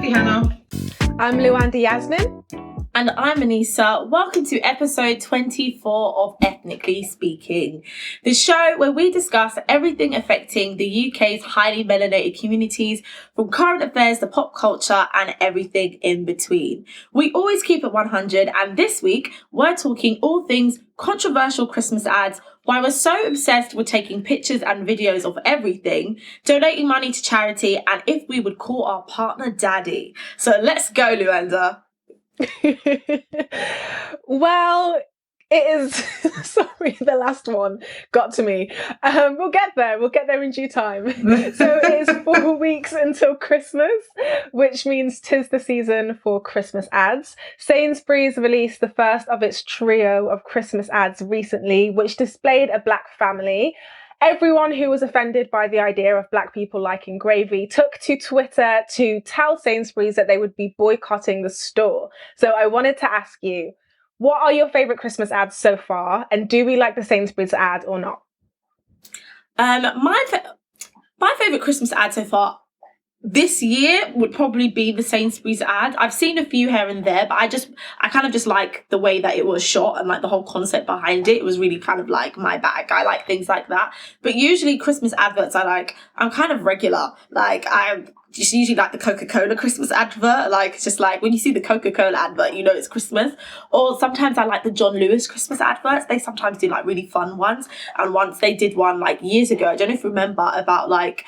Andy Hannah. I'm Luanda Yasmin. And I'm Anissa. Welcome to episode 24 of Ethnically Speaking, the show where we discuss everything affecting the UK's highly melanated communities, from current affairs to pop culture and everything in between. We always keep it 100, and this week we're talking all things controversial Christmas ads, why we're so obsessed with taking pictures and videos of everything, donating money to charity, and if we would call our partner daddy. So let's go, Luanda. Well, it is sorry, the last one got to me. We'll get there in due time. So it is 4 weeks until Christmas, which means 'tis the season for Christmas ads. Sainsbury's released the first of its trio of Christmas ads recently, which displayed a black family. Everyone who was offended by the idea of black people liking gravy took to Twitter to tell Sainsbury's that they would be boycotting the store. So I wanted to ask you, what are your favourite Christmas ads so far? And do we like the Sainsbury's ad or not? My favourite Christmas ad so far this year would probably be the Sainsbury's ad. I've seen a few here and there, but I kind of just like the way that it was shot and like the whole concept behind it. It was really kind of like my bag. I like things like that. But usually Christmas adverts I'm kind of regular. Like I just usually like the Coca-Cola Christmas advert. Like it's just like when you see the Coca-Cola advert, you know it's Christmas. Or sometimes I like the John Lewis Christmas adverts. They sometimes do like really fun ones. And once they did one like years ago, I don't know if you remember, about like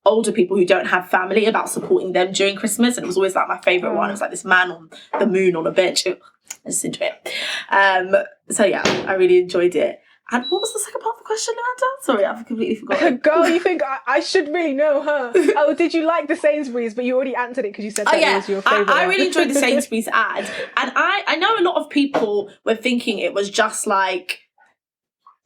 older people who don't have family, about supporting them during Christmas, and it was always like my favourite one. It was like this man on the moon on a bench. I just enjoy it. So yeah, I really enjoyed it. And what was the second part of the question, Amanda? Sorry, I've completely forgotten. Girl, you think I should really know, huh? Oh, did you like the Sainsbury's? But you already answered it because you said that it was your favourite. I really enjoyed the Sainsbury's ad. And I know a lot of people were thinking it was just like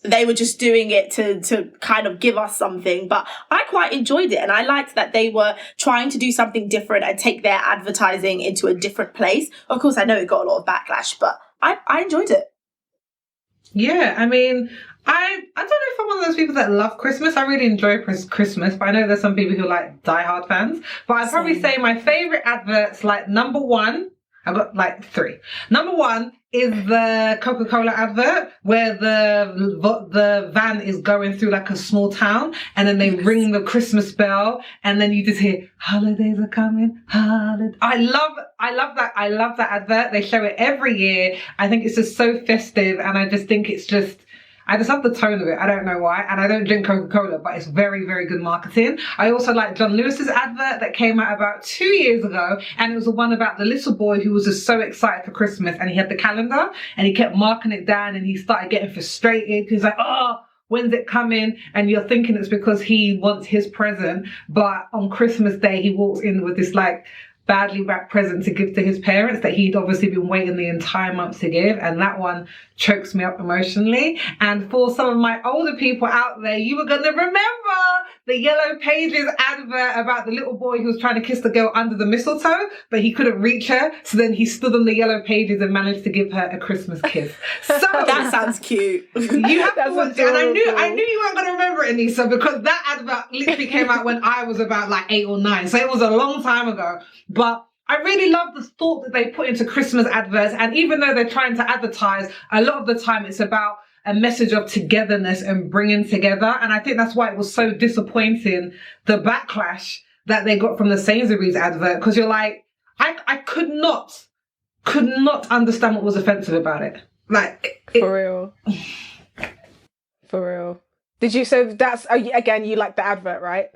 they were just doing it to kind of give us something, but I quite enjoyed it, and I liked that they were trying to do something different and take their advertising into a different place. Of course, I know it got a lot of backlash, but I enjoyed it. Yeah, I mean, I don't know if I'm one of those people that love Christmas. I really enjoy Christmas, but I know there's some people who like diehard fans. But I'd probably say my favourite adverts, like number one, I've got like three. Number one is the Coca-Cola advert where the van is going through like a small town, and then they ring the Christmas bell, and then you just hear holidays are coming. I love that advert. They show it every year. I think it's just so festive, and I just think I just love the tone of it. I don't know why. And I don't drink Coca-Cola, but it's very, very good marketing. I also like John Lewis's advert that came out about 2 years ago. And it was the one about the little boy who was just so excited for Christmas. And he had the calendar and he kept marking it down, and he started getting frustrated. He's like, oh, when's it coming? And you're thinking it's because he wants his present. But on Christmas Day, he walks in with this like badly wrapped present to give to his parents that he'd obviously been waiting the entire month to give, and that one chokes me up emotionally. And for some of my older people out there, you were going to remember the Yellow Pages advert about the little boy who was trying to kiss the girl under the mistletoe, but he couldn't reach her, so then he stood on the Yellow Pages and managed to give her a Christmas kiss. So that sounds cute. You have to watch it, and I knew you weren't going to remember it, Anissa, because that advert literally came out when I was about like 8 or 9, so it was a long time ago. But I really love the thought that they put into Christmas adverts. And even though they're trying to advertise, a lot of the time it's about a message of togetherness and bringing together. And I think that's why it was so disappointing, the backlash that they got from the Sainsbury's advert. Because you're like, I could not understand what was offensive about it. For real. So that's, again, you like the advert, right?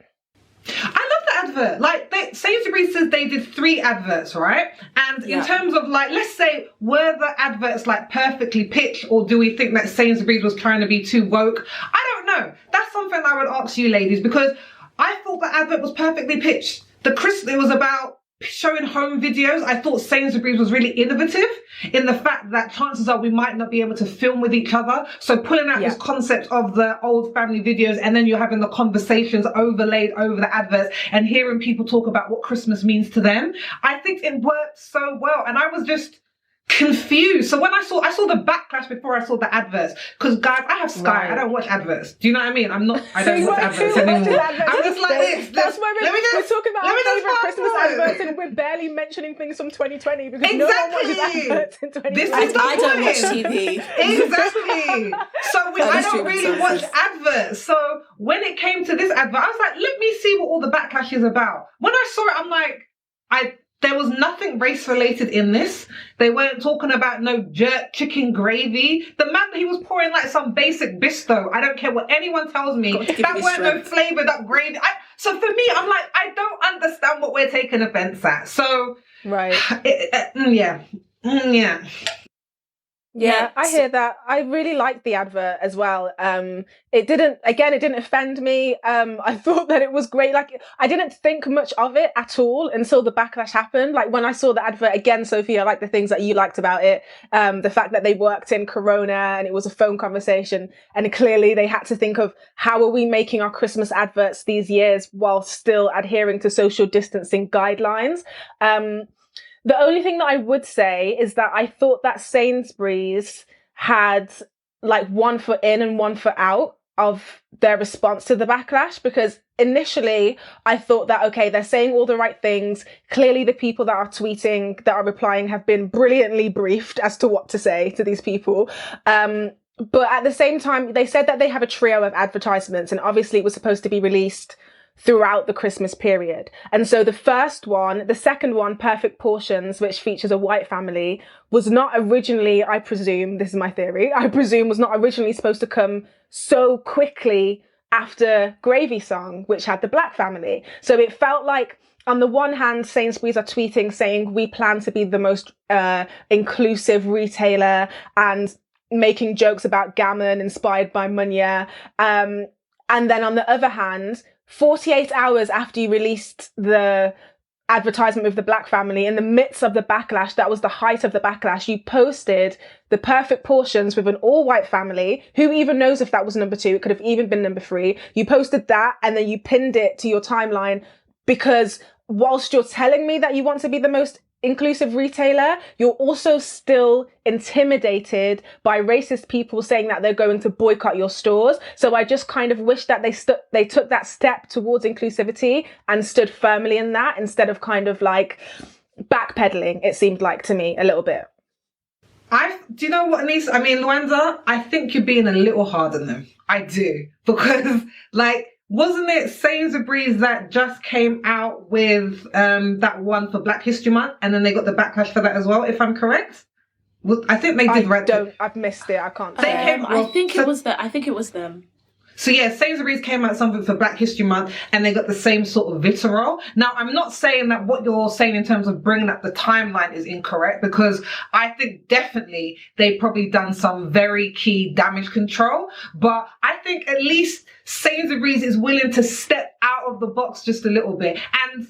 I love the advert. Like Sainsbury's says they did 3 adverts, right? And in terms of like, let's say, were the adverts like perfectly pitched, or do we think that Sainsbury's was trying to be too woke? I don't know. That's something I would ask you ladies, because I thought the advert was perfectly pitched. It was about showing home videos. I thought Sainsbury's was really innovative in the fact that chances are we might not be able to film with each other. So pulling out this concept of the old family videos, and then you're having the conversations overlaid over the adverts and hearing people talk about what Christmas means to them. I think it worked so well. And I was just confused. So when I saw the backlash before I saw the adverts, because guys, I have Sky. I don't watch adverts. Do you know what I mean? I don't watch adverts anymore. I'm just like this. That's why we're talking about our favourite Christmas adverts, and we're barely mentioning things from 2020 because no one watches adverts in 2020. I don't watch TV. Exactly. So I don't really watch adverts. So when it came to this advert, I was like, let me see what all the backlash is about. When I saw it, I'm like, there was nothing race related in this. They weren't talking about no jerk chicken gravy. The man, he was pouring like some basic bisto. I don't care what anyone tells me. That weren't no flavoured up gravy. So for me, I'm like, I don't understand what we're taking offence at. So, right. Yeah. Yeah, I hear that. I really liked the advert as well. It didn't offend me. I thought that it was great. Like, I didn't think much of it at all until the backlash happened. Like, when I saw the advert again, Sophie, I like the things that you liked about it. The fact that they worked in Corona and it was a phone conversation. And clearly they had to think of how are we making our Christmas adverts these years while still adhering to social distancing guidelines. The only thing that I would say is that I thought that Sainsbury's had like 1 foot in and 1 foot out of their response to the backlash, because initially I thought that, okay, they're saying all the right things. Clearly the people that are tweeting, that are replying, have been brilliantly briefed as to what to say to these people. But at the same time, they said that they have a trio of advertisements, and obviously it was supposed to be released throughout the Christmas period. And so the second one, Perfect Portions, which features a white family, was not originally, I presume, this is my theory, was not originally supposed to come so quickly after Gravy Song, which had the black family. So it felt like, on the one hand, Sainsbury's are tweeting saying we plan to be the most inclusive retailer and making jokes about gammon inspired by Munya. And then on the other hand, 48 hours after you released the advertisement with the black family, in the midst of the backlash, that was the height of the backlash, you posted the Perfect Portions with an all-white family. Who even knows if that was number 2? It could have even been number 3. You posted that and then you pinned it to your timeline, because whilst you're telling me that you want to be the most inclusive retailer, you're also still intimidated by racist people saying that they're going to boycott your stores. So I just kind of wish that they took that step towards inclusivity and stood firmly in that, instead of kind of like backpedaling, it seemed like to me a little bit. Do you know what, Anissa? I mean, Luanda, I think you're being a little hard on them. I do. Because, like, wasn't it Sainsbury's that just came out with that one for Black History Month, and then they got the backlash for that as well, if I'm correct? I think they did. I've missed it. I can't say. I think it was them. So yeah, Sainsbury's came out something for Black History Month and they got the same sort of vitriol. Now, I'm not saying that what you're saying in terms of bringing up the timeline is incorrect, because I think definitely they've probably done some very key damage control. But I think at least Sainsbury's is willing to step out of the box just a little bit. And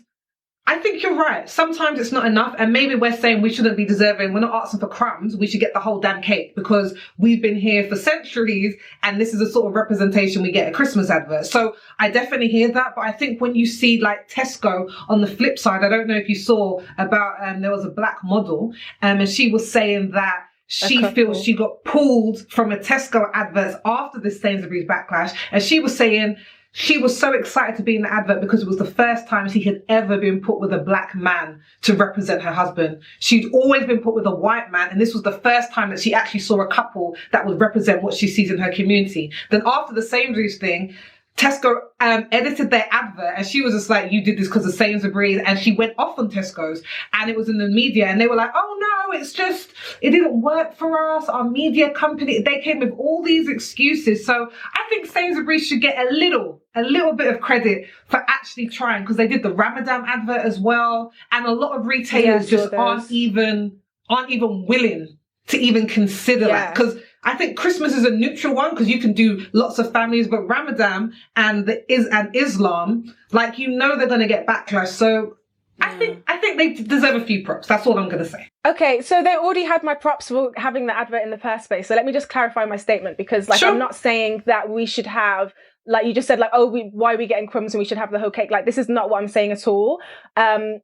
I think you're right. Sometimes it's not enough. And maybe we're saying we shouldn't be deserving. We're not asking for crumbs. We should get the whole damn cake, because we've been here for centuries and this is the sort of representation we get at Christmas adverts. So I definitely hear that. But I think when you see like Tesco on the flip side, I don't know if you saw about, there was a black model and she was saying that she feels she got pulled from a Tesco advert after this Sainsbury's backlash. And she was saying she was so excited to be in the advert because it was the first time she had ever been put with a black man to represent her husband. She'd always been put with a white man, and this was the first time that she actually saw a couple that would represent what she sees in her community. Then after the Sainsbury's thing, Tesco edited their advert, and she was just like, you did this because of Sainsbury's, and she went off on Tesco's, and it was in the media, and they were like, oh no, it's just, it didn't work for us, our media company, they came with all these excuses. So I think Sainsbury's should get a little bit of credit for actually trying, because they did the Ramadan advert as well, and a lot of retailers aren't even willing to even consider that, because I think Christmas is a neutral one because you can do lots of families, but Ramadan and Islam, like, you know, they're going to get backlash. So I think they deserve a few props. That's all I'm going to say. Okay, so they already had my props for having the advert in the first place. So let me just clarify my statement, because I'm not saying that we should have like you just said, like, oh, why are we getting crumbs and we should have the whole cake? Like, this is not what I'm saying at all.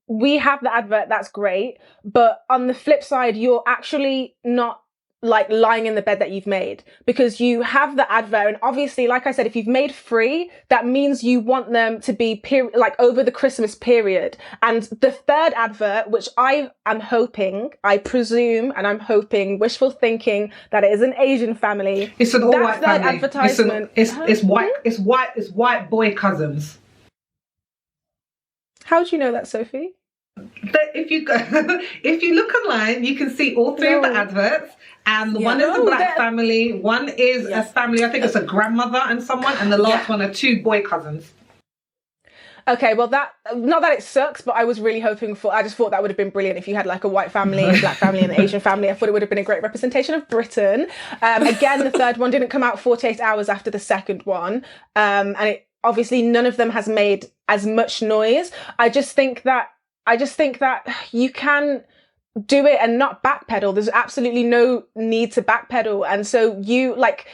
We have the advert, that's great. But on the flip side, you're actually not like lying in the bed that you've made, because you have the advert. And obviously, like I said, if you've made 3, that means you want them to be like over the Christmas period. And the third advert, which I am hoping, I presume, and I'm hoping, wishful thinking, that it is an Asian family. It's an all-white family. Advertisement. It's white boy cousins. How do you know that, Sophie? If you look online, you can see all 3 of the adverts. And one is a black family, one is a family, I think it's a grandmother and someone, and the last one are 2 boy cousins. Okay, well, that, not that it sucks, but I was really hoping for, I just thought that would have been brilliant if you had like a white family, a black family, and an Asian family. I thought it would have been a great representation of Britain. Again, the third one didn't come out 48 hours after the second one. And it, obviously none of them has made as much noise. I just think that you can do it and not backpedal. There's absolutely no need to backpedal. And so you, like,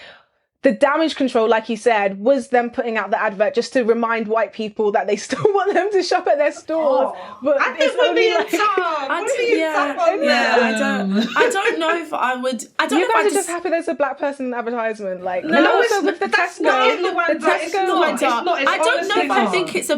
the damage control, like you said, was them putting out the advert just to remind white people that they still want them to shop at their stores. But I think we're being tough. I don't know if I would. I don't you know guys if are just happy there's a black person in the advertisement, like. No, and also it's with the that's Tesco. not the one. I don't know if I think it's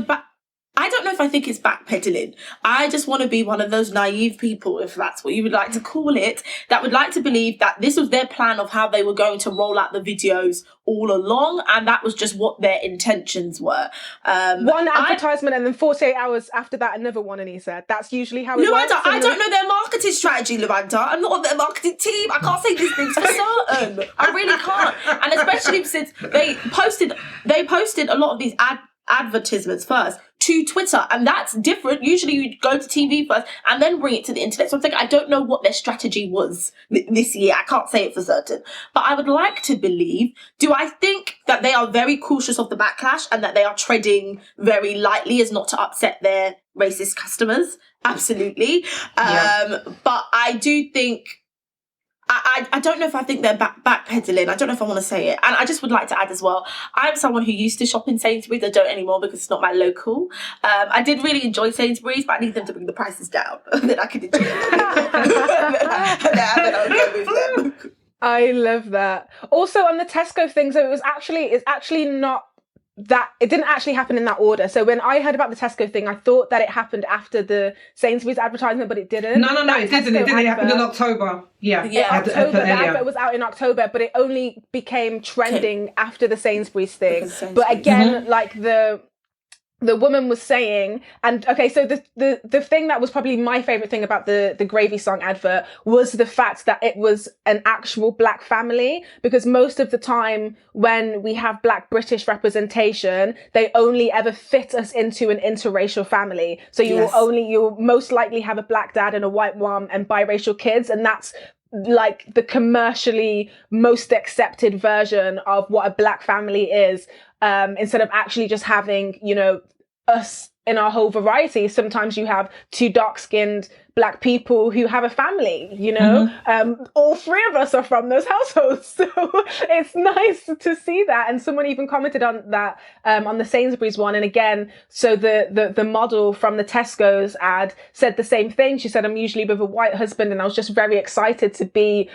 I don't know if I think it's backpedaling. I just want to be one of those naive people, if that's what you would like to call it, that would like to believe that this was their plan of how they were going to roll out the videos all along, and that was just what their intentions were. One advertisement and then 48 hours after that, another one, and he said that's usually how it works. I don't know their marketing strategy, Levanta. I'm not on their marketing team. I can't say these things for certain. I really can't. And especially since they posted a lot of these advertisements first to Twitter, and that's different. Usually you go to TV first and then bring it to the internet. So I'm thinking, I don't know what their strategy was this year. I can't say it for certain, but I would like to believe. Do I think that they are very cautious of the backlash and that they are treading very lightly as not to upset their racist customers? Absolutely. But I do think, I don't know if I think they're backpedaling. I don't know if I want to say it. And I just would like to add as well, I'm someone who used to shop in Sainsbury's. I don't anymore because it's not my local. I did really enjoy Sainsbury's, but I need them to bring the prices down. Then I can enjoy it. Then I'll go with them. I love that. Also on the Tesco thing, so it's actually not that, it didn't actually happen in that order. So when I heard about the Tesco thing, I thought that it happened after the Sainsbury's advertisement, but it didn't. No, it didn't. It happened in October. The advert was out in October, but it only became trending after the Sainsbury's thing. But again, like the woman was saying, and okay, so the thing that was probably my favorite thing about the Gravy Song advert was the fact that it was an actual black family, because most of the time when we have black British representation, they only ever fit us into an interracial family. So you'll most likely have a black dad and a white mom and biracial kids, and that's like the commercially most accepted version of what a black family is, instead of actually just having, you know, us in our whole variety. Sometimes you have 2 dark-skinned black people who have a family, you know. All 3 of us are from those households, so it's nice to see that. And someone even commented on that on the Sainsbury's one, and again, so the model from the Tesco's ad said the same thing. She said, I'm usually with a white husband, and I was just very excited to be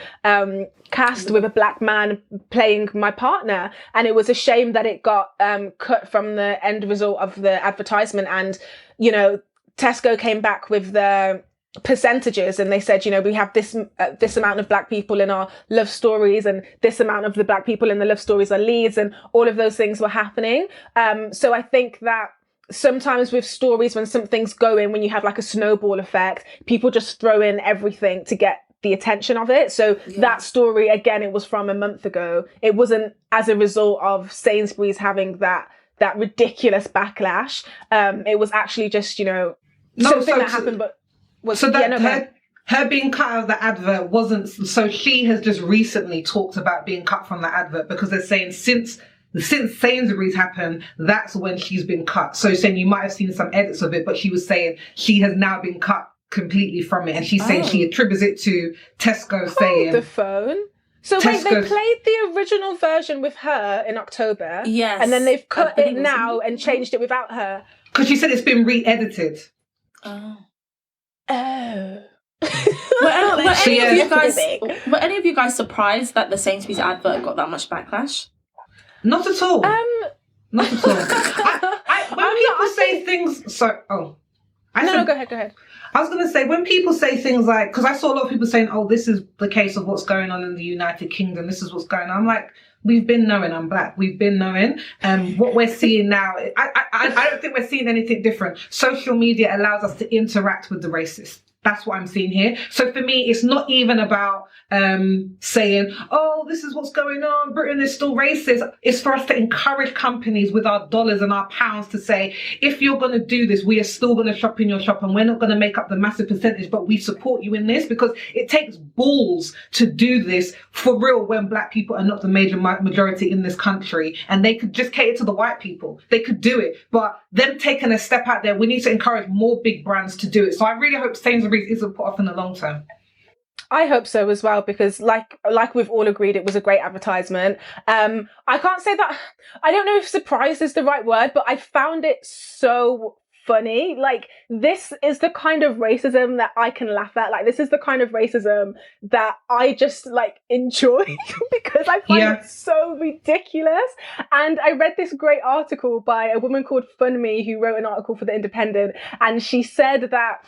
cast with a black man playing my partner, and it was a shame that it got cut from the end result of the advertisement. And you know, Tesco came back with the percentages, and they said, you know, we have this amount of black people in our love stories, and this amount of the black people in the love stories are leads, and all of those things were happening. So I think that sometimes with stories, when something's going, when you have like a snowball effect, people just throw in everything to get the attention of it. So that story, again, it was from a month ago. It wasn't as a result of Sainsbury's having that ridiculous backlash. It was actually just, you know, something that happened, but her being cut out of the advert wasn't, so she has just recently talked about being cut from the advert, because they're saying since Sainsbury's happened, that's when she's been cut. So saying you might have seen some edits of it, but she was saying she has now been cut completely from it, and she's saying she attributes it to Tesco saying the phone. So wait, they Tesco's. played the original version with her in October. Yes. And then they've I cut believe it it was now in- and changed it without her. Because she said it's been re-edited. Oh. Oh. Were any yeah. of you guys Big. were any of you guys surprised that the Sainsbury's advert got that much backlash? Not at all. Not at all. When people say think- things... So, oh. No, go ahead. I was going to say, when people say things like... Because I saw a lot of people saying, oh, this is the case of what's going on in the United Kingdom. This is what's going on. I'm like, we've been knowing I'm black. We've been knowing. What we're seeing now... I don't think we're seeing anything different. Social media allows us to interact with the racists. That's what I'm seeing here. So for me, it's not even about saying, oh, this is what's going on. Britain is still racist. It's for us to encourage companies with our dollars and our pounds to say, if you're going to do this, we are still going to shop in your shop and we're not going to make up the massive percentage, but we support you in this, because it takes balls to do this for real when black people are not the major majority in this country, and they could just cater to the white people. They could do it, but them taking a step out there, we need to encourage more big brands to do it. So I really hope Sainsbury's isn't put off in the long term. I hope so as well, because like we've all agreed, it was a great advertisement. I can't say that, I don't know if surprised is the right word, but I found it so funny. Like, this is the kind of racism that I can laugh at. Like, this is the kind of racism that I just like enjoy because I find it so ridiculous. And I read this great article by a woman called Funmi, who wrote an article for The Independent, and she said that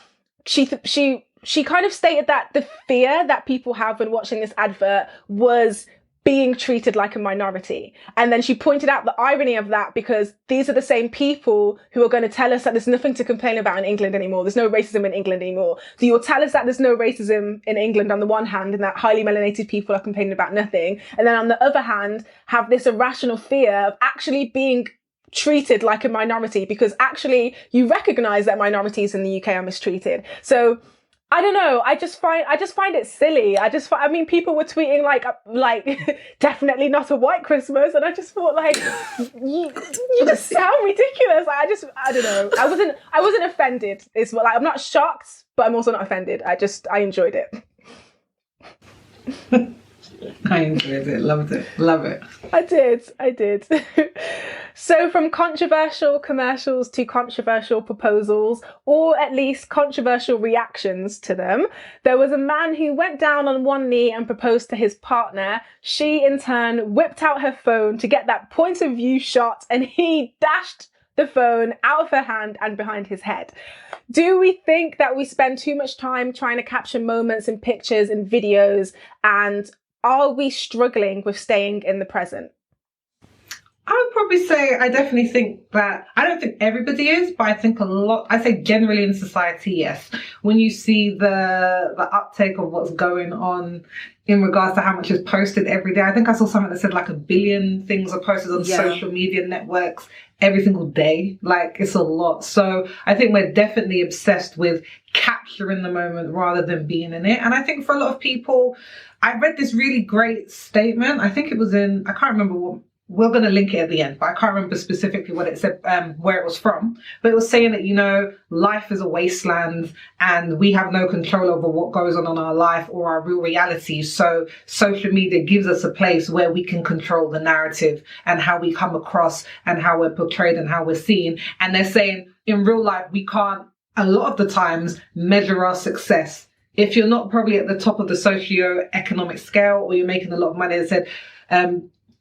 she kind of stated that the fear that people have when watching this advert was being treated like a minority. And then she pointed out the irony of that, because these are the same people who are going to tell us that there's nothing to complain about in England anymore. There's no racism in England anymore. So you'll tell us that there's no racism in England on the one hand, and that highly melanated people are complaining about nothing. And then on the other hand, have this irrational fear of actually being treated like a minority, because actually you recognize that minorities in the UK are mistreated. So I don't know. I just find it silly. I mean, people were tweeting like definitely not a white Christmas, and I just thought like, you just sound ridiculous. I don't know. I wasn't offended. It's like, I'm not shocked, but I'm also not offended. I enjoyed it. I enjoyed it. Loved it. Love it. I did. So from controversial commercials to controversial proposals, or at least controversial reactions to them, there was a man who went down on one knee and proposed to his partner. She in turn whipped out her phone to get that point of view shot, and he dashed the phone out of her hand and behind his head. Do we think that we spend too much time trying to capture moments in pictures and videos, and are we struggling with staying in the present? I would probably say I definitely think that, I don't think everybody is, but I think a lot, I say generally in society, yes. When you see the uptake of what's going on in regards to how much is posted every day. I think I saw something that said like 1 billion things are posted on social media networks every single day. Like, it's a lot. So I think we're definitely obsessed with capturing the moment rather than being in it. And I think for a lot of people, I read this really great statement. I think it was in, I can't remember what, we're going to link it at the end, but I can't remember specifically what it said, where it was from. But it was saying that, you know, life is a wasteland and we have no control over what goes on in our life or our real reality. So social media gives us a place where we can control the narrative and how we come across and how we're portrayed and how we're seen. And they're saying in real life, we can't, a lot of the times, measure our success. If you're not probably at the top of the socio-economic scale or you're making a lot of money, they said,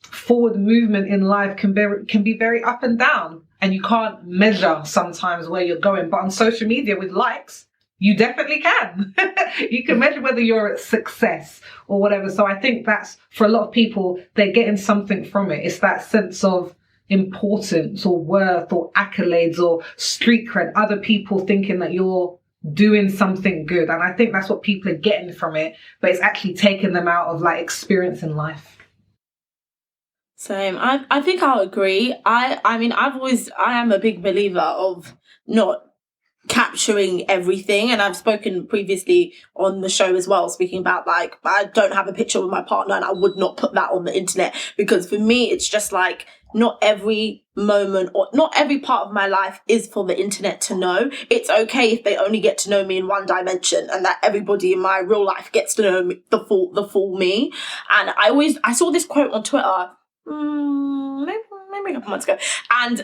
forward movement in life can be very up and down, and you can't measure sometimes where you're going. But on social media with likes, you definitely can. You can measure whether you're a success or whatever. So I think that's, for a lot of people, they're getting something from it. It's that sense of importance or worth or accolades or street cred, other people thinking that you're doing something good. And I think that's what people are getting from it, but it's actually taking them out of like experience in life. Same. I think I'll agree. I mean, I am a big believer of not capturing everything. And I've spoken previously on the show as well, speaking about like, I don't have a picture with my partner and I would not put that on the internet, because for me it's just like, not every moment or not every part of my life is for the internet to know. It's okay if they only get to know me in one dimension, and that everybody in my real life gets to know me, the full me. And I saw this quote on Twitter, maybe a couple months ago, and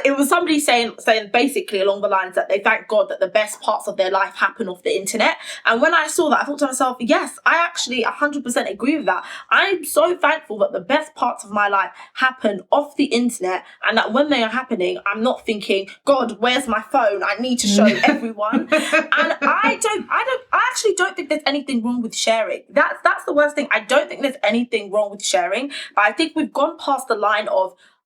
it was somebody saying basically along the lines that they thank God that the best parts of their life happen off the internet. And when I saw that, I thought to myself, yes, I actually 100% agree with that. I'm so thankful that the best parts of my life happen off the internet, and that when they are happening, I'm not thinking, God, where's my phone? I need to show everyone. And I actually don't think there's anything wrong with sharing. That's the worst thing. I don't think there's anything wrong with sharing, but I think we've gone past the line of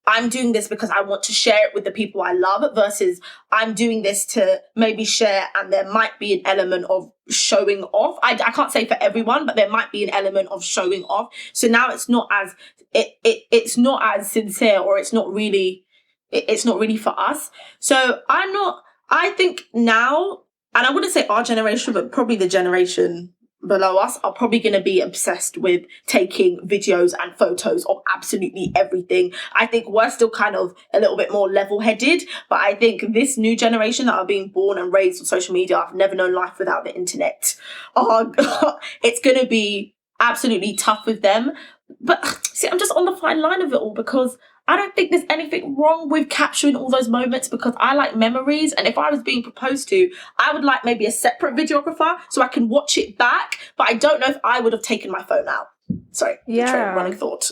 I'm doing this because I want to share it with the people I love, versus I'm doing this to maybe share, and there might be an element of showing off. I can't say for everyone, but there might be an element of showing off. So now it's not as it's not as sincere, or it's not really for us. So I think now, and I wouldn't say our generation, but probably the generation below us are probably going to be obsessed with taking videos and photos of absolutely everything. I think we're still kind of a little bit more level-headed, but I think this new generation that are being born and raised on social media, I've never known life without the internet. It's going to be absolutely tough with them. But see, I'm just on the fine line of it all, because I don't think there's anything wrong with capturing all those moments, because I like memories. And if I was being proposed to, I would like maybe a separate videographer so I can watch it back. But I don't know if I would have taken my phone out. Sorry, running thought.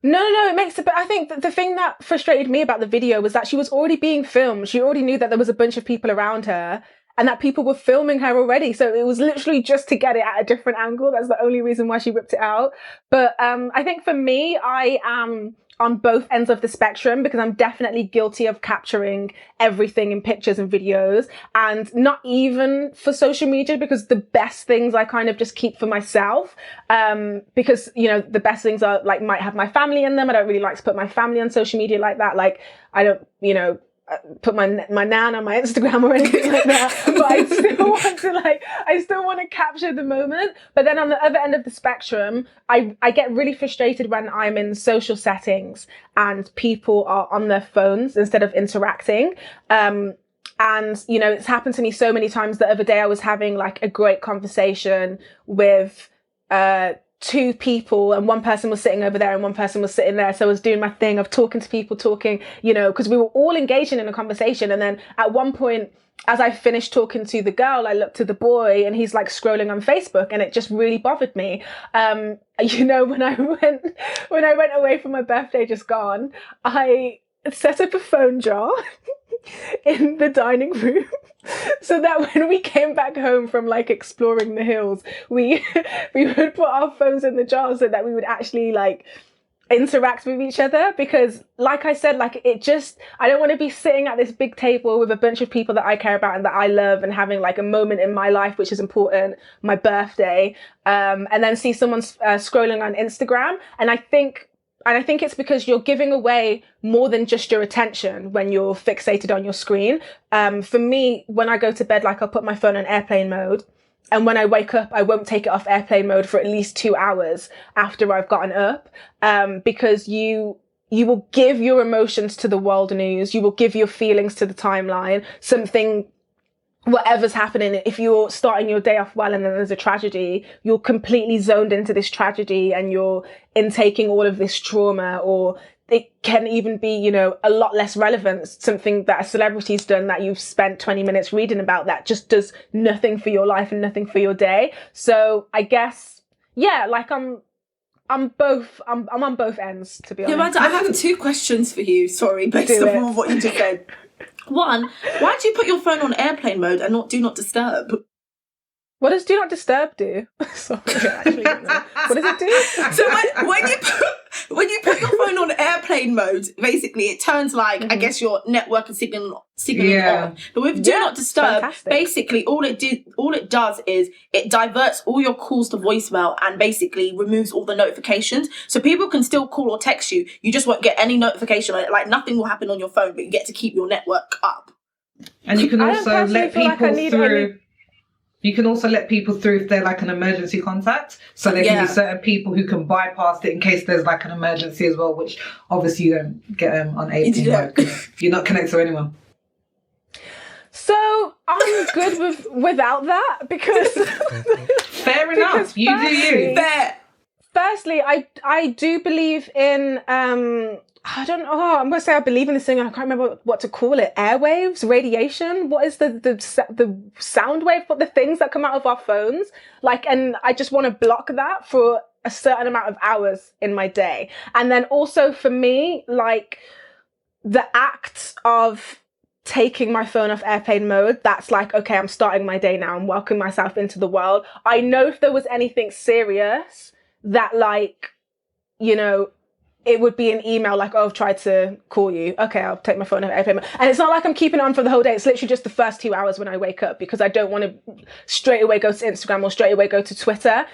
No, it makes it. But I think that the thing that frustrated me about the video was that she was already being filmed. She already knew that there was a bunch of people around her, and that people were filming her already. So it was literally just to get it at a different angle. That's the only reason why she ripped it out. But I think for me, I am on both ends of the spectrum, because I'm definitely guilty of capturing everything in pictures and videos, and not even for social media, because the best things I kind of just keep for myself. Because, you know, the best things are like, might have my family in them. I don't really like to put my family on social media like that. Like, I don't, you know, put my nan on my Instagram or anything like that, but I still want to capture the moment. But then on the other end of the spectrum, I get really frustrated when I'm in social settings and people are on their phones instead of interacting. And, you know, it's happened to me so many times. The other day I was having like a great conversation with two people, and one person was sitting over there and one person was sitting there. So I was doing my thing of talking to people, you know, because we were all engaging in a conversation. And then at one point, as I finished talking to the girl, I looked to the boy and he's like scrolling on Facebook, and it just really bothered me. You know, when I went away for my birthday just gone, I set up a phone jar in the dining room, so that when we came back home from like exploring the hills, we would put our phones in the jar so that we would actually like interact with each other. Because like I said, like I don't want to be sitting at this big table with a bunch of people that I care about and that I love, and having like a moment in my life which is important, my birthday, and then see someone scrolling on Instagram. And I think it's because you're giving away more than just your attention when you're fixated on your screen. For me, when I go to bed, like I'll put my phone on airplane mode. And when I wake up, I won't take it off airplane mode for at least 2 hours after I've gotten up. Because you will give your emotions to the world news. You will give your feelings to the timeline. Whatever's happening, if you're starting your day off well and then there's a tragedy, you're completely zoned into this tragedy and you're intaking all of this trauma. Or it can even be, you know, a lot less relevant, something that a celebrity's done that you've spent 20 minutes reading about that just does nothing for your life and nothing for your day. So I guess, yeah, like I'm on both ends, to be honest. Yeah, Amanda, I have 2 questions for you, sorry, based on what you just said. One, why do you put your phone on airplane mode and not do not disturb? What does do not disturb do? Sorry, I actually don't know. What does it do? So when you put your phone on airplane mode, basically it turns like, I guess your network is signaling off. But with do not disturb, basically all it does is it diverts all your calls to voicemail and basically removes all the notifications. So people can still call or text you. You just won't get any notification on it. Like nothing will happen on your phone, but you get to keep your network up. And you can I don't also personally let feel like people I need through. You can also let people through if they're like an emergency contact. So there can be certain people who can bypass it in case there's like an emergency as well, which obviously you don't get on airplane mode because you're not connected to anyone. So I'm good without that because fair enough. You do you. Fair. Firstly, I do believe in I don't know. Oh, I'm gonna say I believe in this thing, and I can't remember what to call it. Airwaves, radiation. What is the sound wave? What the things that come out of our phones? Like, and I just want to block that for a certain amount of hours in my day. And then also for me, like the act of taking my phone off airplane mode, that's like, okay, I'm starting my day now. I'm welcoming myself into the world. I know if there was anything serious that, like, you know, it would be an email like, oh, I've tried to call you. Okay, I'll take my phone off airplane mode. And it's not like I'm keeping it on for the whole day. It's literally just the first 2 hours when I wake up, because I don't want to straight away go to Instagram or straight away go to Twitter.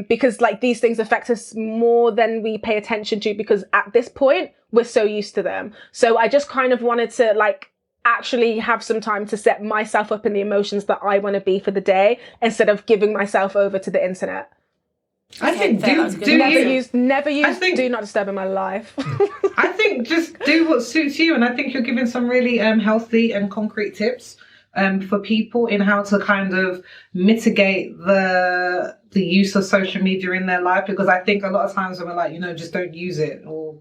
Because like these things affect us more than we pay attention to, because at this point we're so used to them. So I just kind of wanted to like actually have some time to set myself up in the emotions that I want to be for the day, instead of giving myself over to the internet. I think never use do not disturb in my life. I think just do what suits you, and I think you're giving some really healthy and concrete tips for people in how to kind of mitigate the use of social media in their life, because I think a lot of times when we're like, just don't use it, or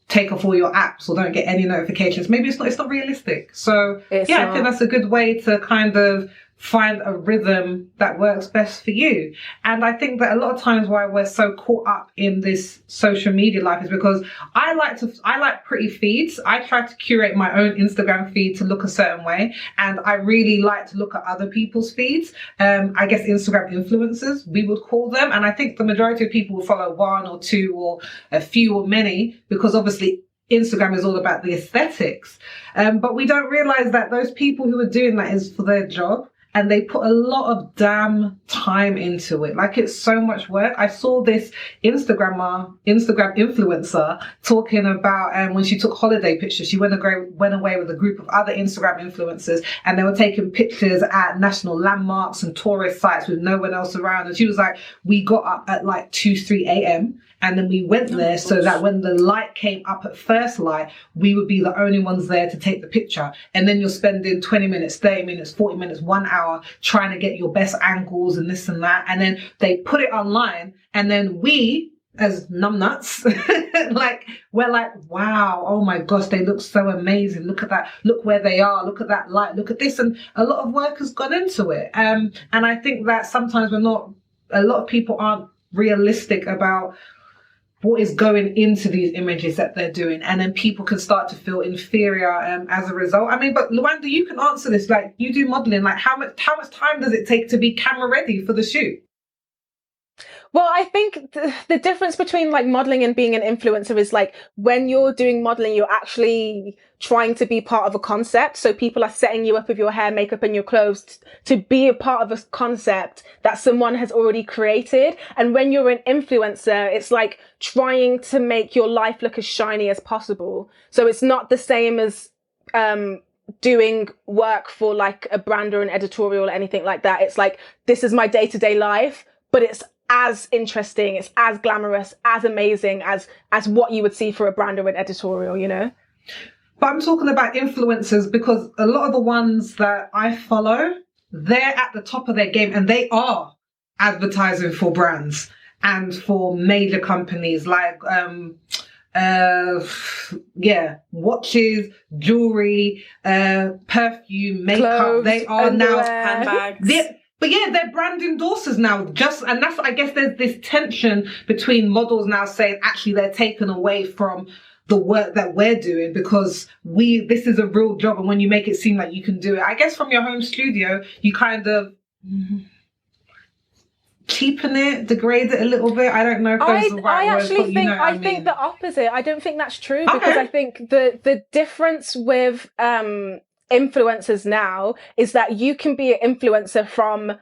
take off all your apps, or don't get any notifications, maybe it's not realistic. So I think that's a good way to kind of find a rhythm that works best for you. And I think that a lot of times why we're so caught up in this social media life is because I like pretty feeds. I try to curate my own Instagram feed to look a certain way, and I really like to look at other people's feeds. I guess Instagram influencers, we would call them. And I think the majority of people will follow one or two or a few or many, because obviously Instagram is all about the aesthetics. But we don't realize that those people who are doing that is for their job. And they put a lot of damn time into it. Like, it's so much work. I saw this Instagram influencer talking about when she took holiday pictures. She went away with a group of other Instagram influencers, and they were taking pictures at national landmarks and tourist sites with no one else around. And she was like, we got up at like 2-3 a.m. and then we went there so that when the light came up at first light, we would be the only ones there to take the picture. And then you're spending 20 minutes, 30 minutes, 40 minutes, 1 hour trying to get your best angles and this and that. And then they put it online, and then we, as numbnuts, we're like, wow, oh my gosh, they look so amazing. Look at that. Look where they are. Look at that light. Look at this. And a lot of work has gone into it. And I think that sometimes a lot of people aren't realistic about what is going into these images that they're doing, and then people can start to feel inferior as a result. I mean, but Luanda, you can answer this. Like, you do modeling. Like, how much time does it take to be camera ready for the shoot? Well, I think the difference between like modeling and being an influencer is like when you're doing modeling, you're actually trying to be part of a concept. So people are setting you up with your hair, makeup, and your clothes to be a part of a concept that someone has already created. And when you're an influencer, it's like trying to make your life look as shiny as possible. So it's not the same as doing work for like a brand or an editorial or anything like that. It's like, this is my day-to-day life, but it's as interesting, it's as glamorous, as amazing as what you would see for a brand or an editorial, But I'm talking about influencers, because a lot of the ones that I follow, they're at the top of their game, and they are advertising for brands and for major companies like watches, jewelry, perfume, makeup. Clothes, they are underwear, now handbags. But yeah, they're brand endorsers now. And that's, I guess there's this tension between models now saying actually they're taken away from the work that we're doing, because this is a real job. And when you make it seem like you can do it, I guess from your home studio, you kind of cheapen it, degrade it a little bit. I don't know if those are the right words, but you know what I mean. think the opposite. I don't think that's true, because I think the difference with influencers now is that you can be an influencer from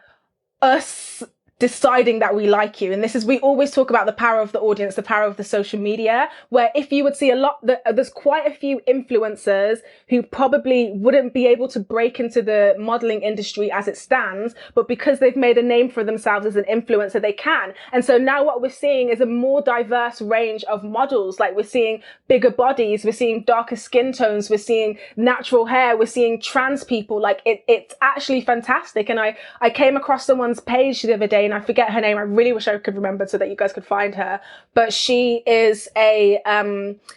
us deciding that we like you. And we always talk about the power of the audience, the power of the social media, where if you would see there's quite a few influencers who probably wouldn't be able to break into the modeling industry as it stands, but because they've made a name for themselves as an influencer, they can. And so now what we're seeing is a more diverse range of models. Like, we're seeing bigger bodies, we're seeing darker skin tones, we're seeing natural hair, we're seeing trans people. Like, it's actually fantastic. And I came across someone's page the other day, and I forget her name. I really wish I could remember so that you guys could find her. But she is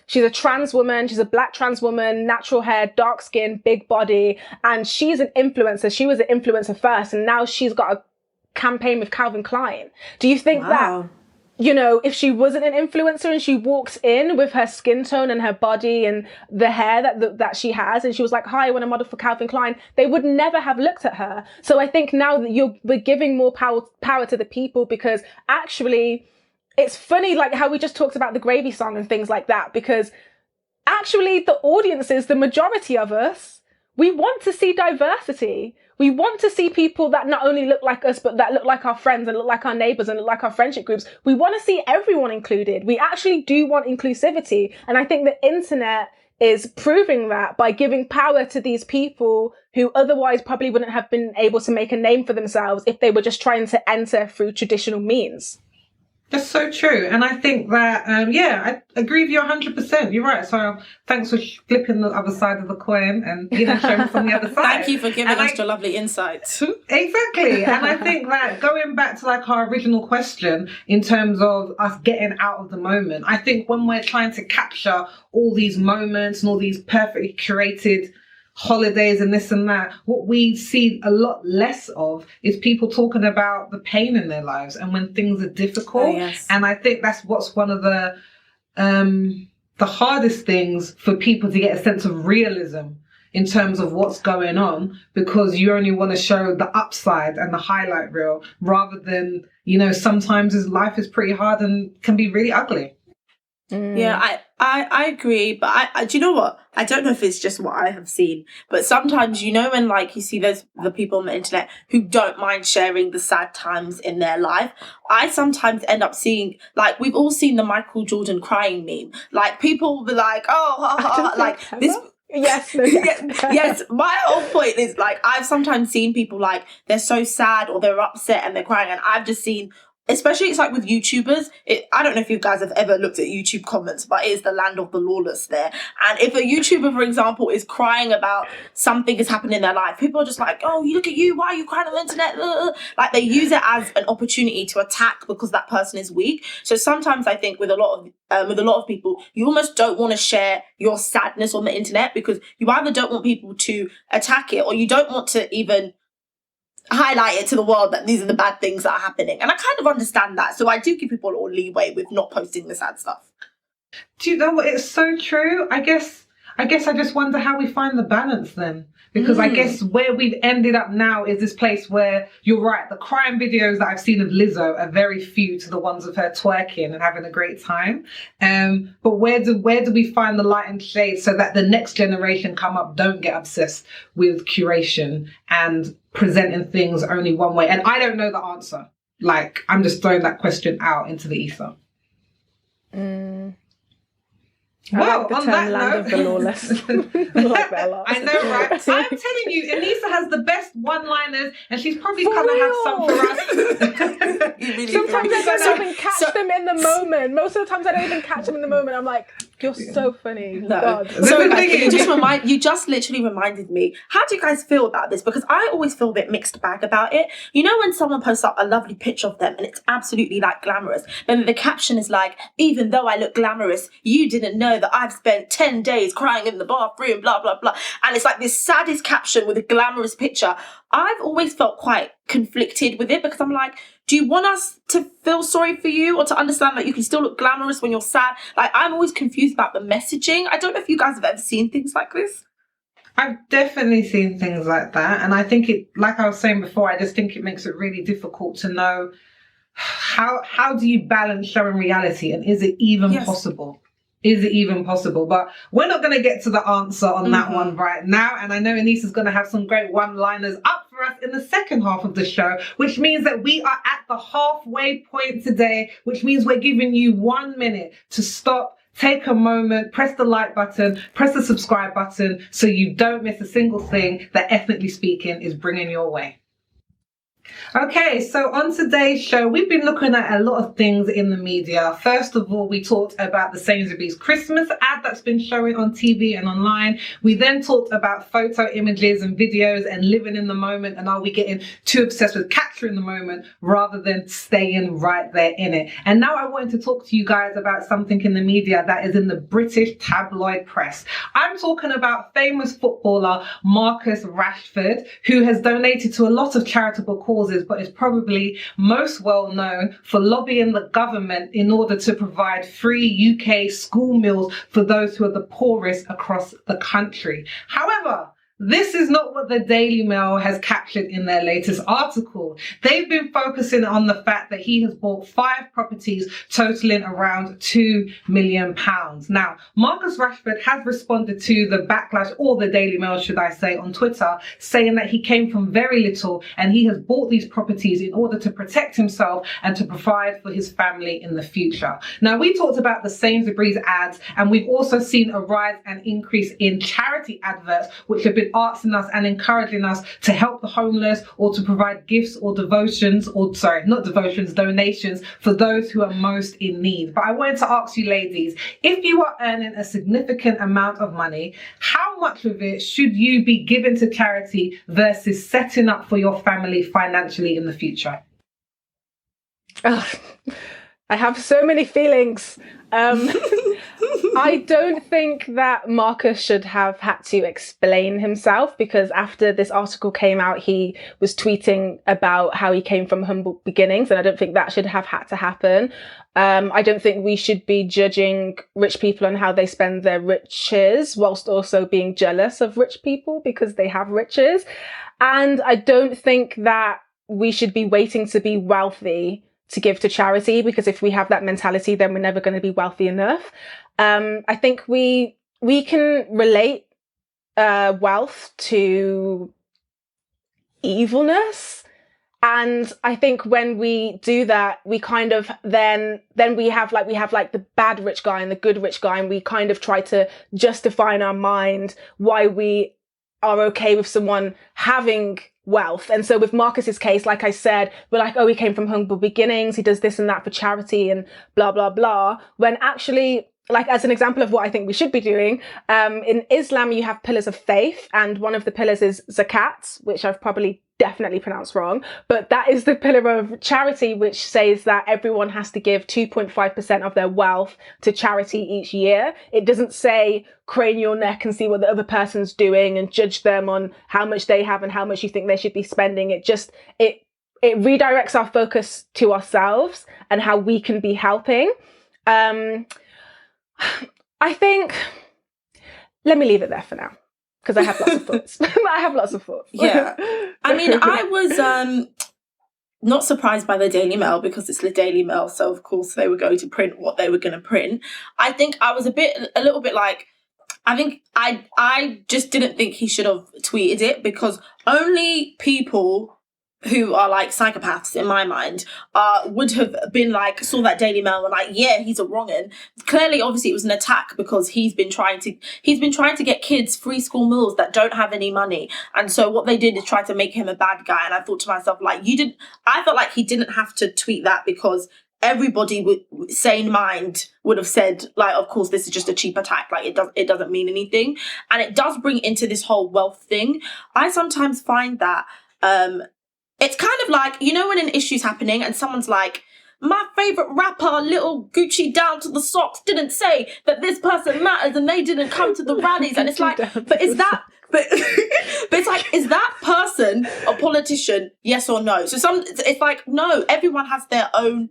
she's a trans woman. She's a black trans woman, natural hair, dark skin, big body. And she's an influencer. She was an influencer first, and now she's got a campaign with Calvin Klein. Do you think that, you know, if she wasn't an influencer and she walks in with her skin tone and her body and the hair that she has, and she was like, hi, I want to model for Calvin Klein, they would never have looked at her. So I think now that we're giving more power to the people, because actually it's funny, like how we just talked about the Gravy song and things like that, because actually the audiences, the majority of us, we want to see diversity. We want to see people that not only look like us, but that look like our friends and look like our neighbors and look like our friendship groups. We want to see everyone included. We actually do want inclusivity. And I think the internet is proving that by giving power to these people who otherwise probably wouldn't have been able to make a name for themselves if they were just trying to enter through traditional means. That's so true. And I think that, I agree with you 100%. You're right. So thanks for flipping the other side of the coin and, you know, showing us on the other side. Thank you for giving us your lovely insights. Exactly. And I think that going back to like our original question in terms of us getting out of the moment, I think when we're trying to capture all these moments and all these perfectly curated holidays and this and that, what we see a lot less of is people talking about the pain in their lives and when things are difficult. Oh, yes. And I think that's what's one of the hardest things for people to get a sense of realism in terms of what's going on, because you only want to show the upside and the highlight reel rather than, you know, sometimes life is pretty hard and can be really ugly. Yeah, I agree, but I do you know what? I don't know if it's just what I have seen, but sometimes, you know, when like you see the people on the internet who don't mind sharing the sad times in their life, I sometimes end up seeing, like, we've all seen the Michael Jordan crying meme. Like, people will be like, oh, ha, ha, like this. Yes, no, yes. My whole point is, like, I've sometimes seen people like they're so sad or they're upset and they're crying, and I've just seen, especially it's like with YouTubers, I don't know if you guys have ever looked at YouTube comments, but it is the land of the lawless there. And if a YouTuber, for example, is crying about something has happened in their life, people are just like, oh, you look at you, why are you crying on the internet? Like, they use it as an opportunity to attack because that person is weak. So sometimes I think with a lot of people, you almost don't want to share your sadness on the internet because you either don't want people to attack it or you don't want to even highlight it to the world that these are the bad things that are happening. And I kind of understand that. So I do give people all leeway with not posting the sad stuff. Do you know what? It's so true. I guess I just wonder how we find the balance then. Because I guess where we've ended up now is this place where, you're right, the crime videos that I've seen of Lizzo are very few to the ones of her twerking and having a great time. But where do we find the light and shade so that the next generation come up don't get obsessed with curation and presenting things only one way? And I don't know the answer. Like, I'm just throwing that question out into the ether. Well, like the on term that land note, of the lawless. I like that a lot. I know, right? I'm telling you, Anissa has the best one-liners, and she's probably going to have some for us. Sometimes I don't even catch them in the moment. Most of the times I don't even catch them in the moment. I'm like, you're so funny. No. God. So you just literally reminded me. How do you guys feel about this? Because I always feel a bit mixed bag about it. You know, when someone posts up a lovely picture of them and it's absolutely like glamorous, then the caption is like, even though I look glamorous, you didn't know that I've spent 10 days crying in the bathroom, blah, blah, blah. And it's like this saddest caption with a glamorous picture. I've always felt quite conflicted with it because I'm like, do you want us to feel sorry for you or to understand that you can still look glamorous when you're sad? Like, I'm always confused about the messaging. I don't know if you guys have ever seen things like this. I've definitely seen things like that. And I think it, like I was saying before, I just think it makes it really difficult to know how do you balance showing reality, and is it even possible? Is it even possible? But we're not going to get to the answer on that one right now. And I know Anissa's going to have some great one-liners up for discover us in the second half of the show, which means that we are at the halfway point today, which means we're giving you 1 minute to stop, take a moment, press the like button, press the subscribe button so you don't miss a single thing that Ethnically Speaking is bringing your way. Okay, so on today's show, we've been looking at a lot of things in the media. First of all, we talked about the Sainsbury's Christmas ad that's been showing on TV and online. We then talked about photo images and videos and living in the moment, and are we getting too obsessed with capturing the moment rather than staying right there in it. And now I wanted to talk to you guys about something in the media that is in the British tabloid press. I'm talking about famous footballer Marcus Rashford, who has donated to a lot of charitable causes, but is probably most well known for lobbying the government in order to provide free UK school meals for those who are the poorest across the country. However, this is not what the Daily Mail has captured in their latest article. They've been focusing on the fact that he has bought 5 properties totaling around £2 million. Now, Marcus Rashford has responded to the backlash, or the Daily Mail, should I say, on Twitter, saying that he came from very little and he has bought these properties in order to protect himself and to provide for his family in the future. Now, we talked about the Sainsbury's ads, and we've also seen a rise and increase in charity adverts, which have been asking us and encouraging us to help the homeless or to provide gifts or donations for those who are most in need. But I wanted to ask you ladies, if you are earning a significant amount of money, how much of it should you be giving to charity versus setting up for your family financially in the future? I have so many feelings. I don't think that Marcus should have had to explain himself, because after this article came out, he was tweeting about how he came from humble beginnings, and I don't think that should have had to happen. I don't think we should be judging rich people on how they spend their riches, whilst also being jealous of rich people because they have riches. And I don't think that we should be waiting to be wealthy to give to charity, because if we have that mentality, then we're never going to be wealthy enough. I think we can relate wealth to evilness, and I think when we do that, we kind of then we have the bad rich guy and the good rich guy, and we kind of try to justify in our mind why we are okay with someone having wealth. And so with Marcus's case, like I said, we're like, oh, he came from humble beginnings, he does this and that for charity and blah, blah, blah. When actually, like, as an example of what I think we should be doing, in Islam, you have pillars of faith, and one of the pillars is zakat, which I've probably definitely pronounced wrong, but that is the pillar of charity, which says that everyone has to give 2.5% of their wealth to charity each year. It doesn't say crane your neck and see what the other person's doing and judge them on how much they have and how much you think they should be spending. It redirects our focus to ourselves and how we can be helping. I think, let me leave it there for now, because I have lots of thoughts. Yeah. I mean, I was not surprised by the Daily Mail, because it's the Daily Mail, so of course they were going to print what they were going to print. I think I was a little bit like, I think I just didn't think he should have tweeted it, because only people who are like psychopaths in my mind would have been like, saw that Daily Mail and like, yeah, he's a wrong'un. Clearly, obviously it was an attack, because he's been trying to get kids free school meals that don't have any money. And so what they did is try to make him a bad guy. And I thought to myself, like, I felt like he didn't have to tweet that, because everybody with sane mind would have said, like, of course, this is just a cheap attack. Like, it doesn't mean anything. And it does bring into this whole wealth thing. I sometimes find that, it's kind of like, you know, when an issue's happening and someone's like, my favourite rapper, Little Gucci down to the socks, didn't say that this person matters and they didn't come to the rallies. And it's like, but it's like, is that person a politician? Yes or no? So it's like, no, everyone has their own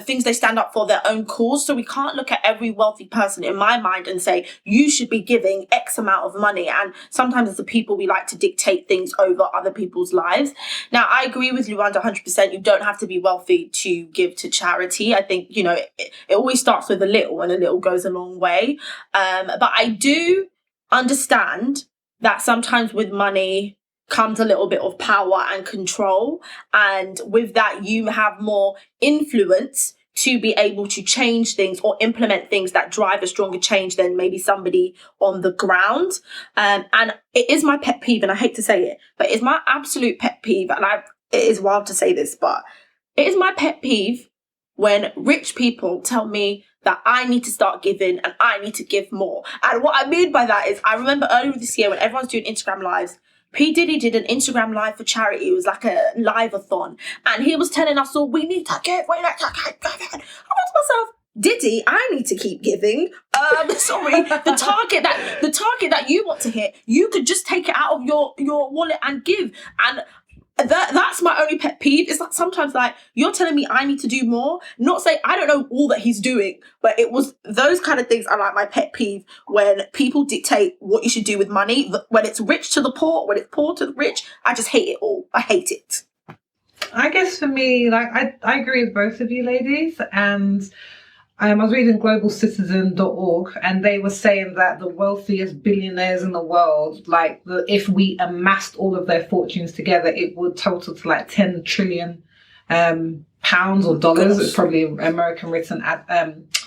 things they stand up for, their own cause. So we can't look at every wealthy person, in my mind, and say, you should be giving X amount of money. And sometimes as the people, we like to dictate things over other people's lives. Now, I agree with Luanda 100%. You don't have to be wealthy to give to charity. I think, you know, it always starts with a little, and a little goes a long way. But I do understand that sometimes with money, comes a little bit of power and control. And with that, you have more influence to be able to change things or implement things that drive a stronger change than maybe somebody on the ground. And it is my pet peeve, and I hate to say it, but it's my absolute pet peeve. And it is wild to say this, but it is my pet peeve when rich people tell me that I need to start giving and I need to give more. And what I mean by that is, I remember earlier this year when everyone's doing Instagram lives, P. Diddy did an Instagram live for charity. It was like a live-a-thon. And he was telling us all, we need to give, I thought to myself, Diddy, I need to keep giving. Sorry, the target that you want to hit, you could just take it out of your wallet and give. And that's my only pet peeve. It's like sometimes like you're telling me I need to do more. Not say I don't know all that he's doing, but it was those kind of things are like my pet peeve when people dictate what you should do with money. When it's rich to the poor, when it's poor to the rich, I just hate it all. I hate it. I guess for me, like I agree with both of you ladies, and I was reading globalcitizen.org, and they were saying that the wealthiest billionaires in the world, like if we amassed all of their fortunes together, it would total to like 10 trillion pounds or dollars. It's probably an American written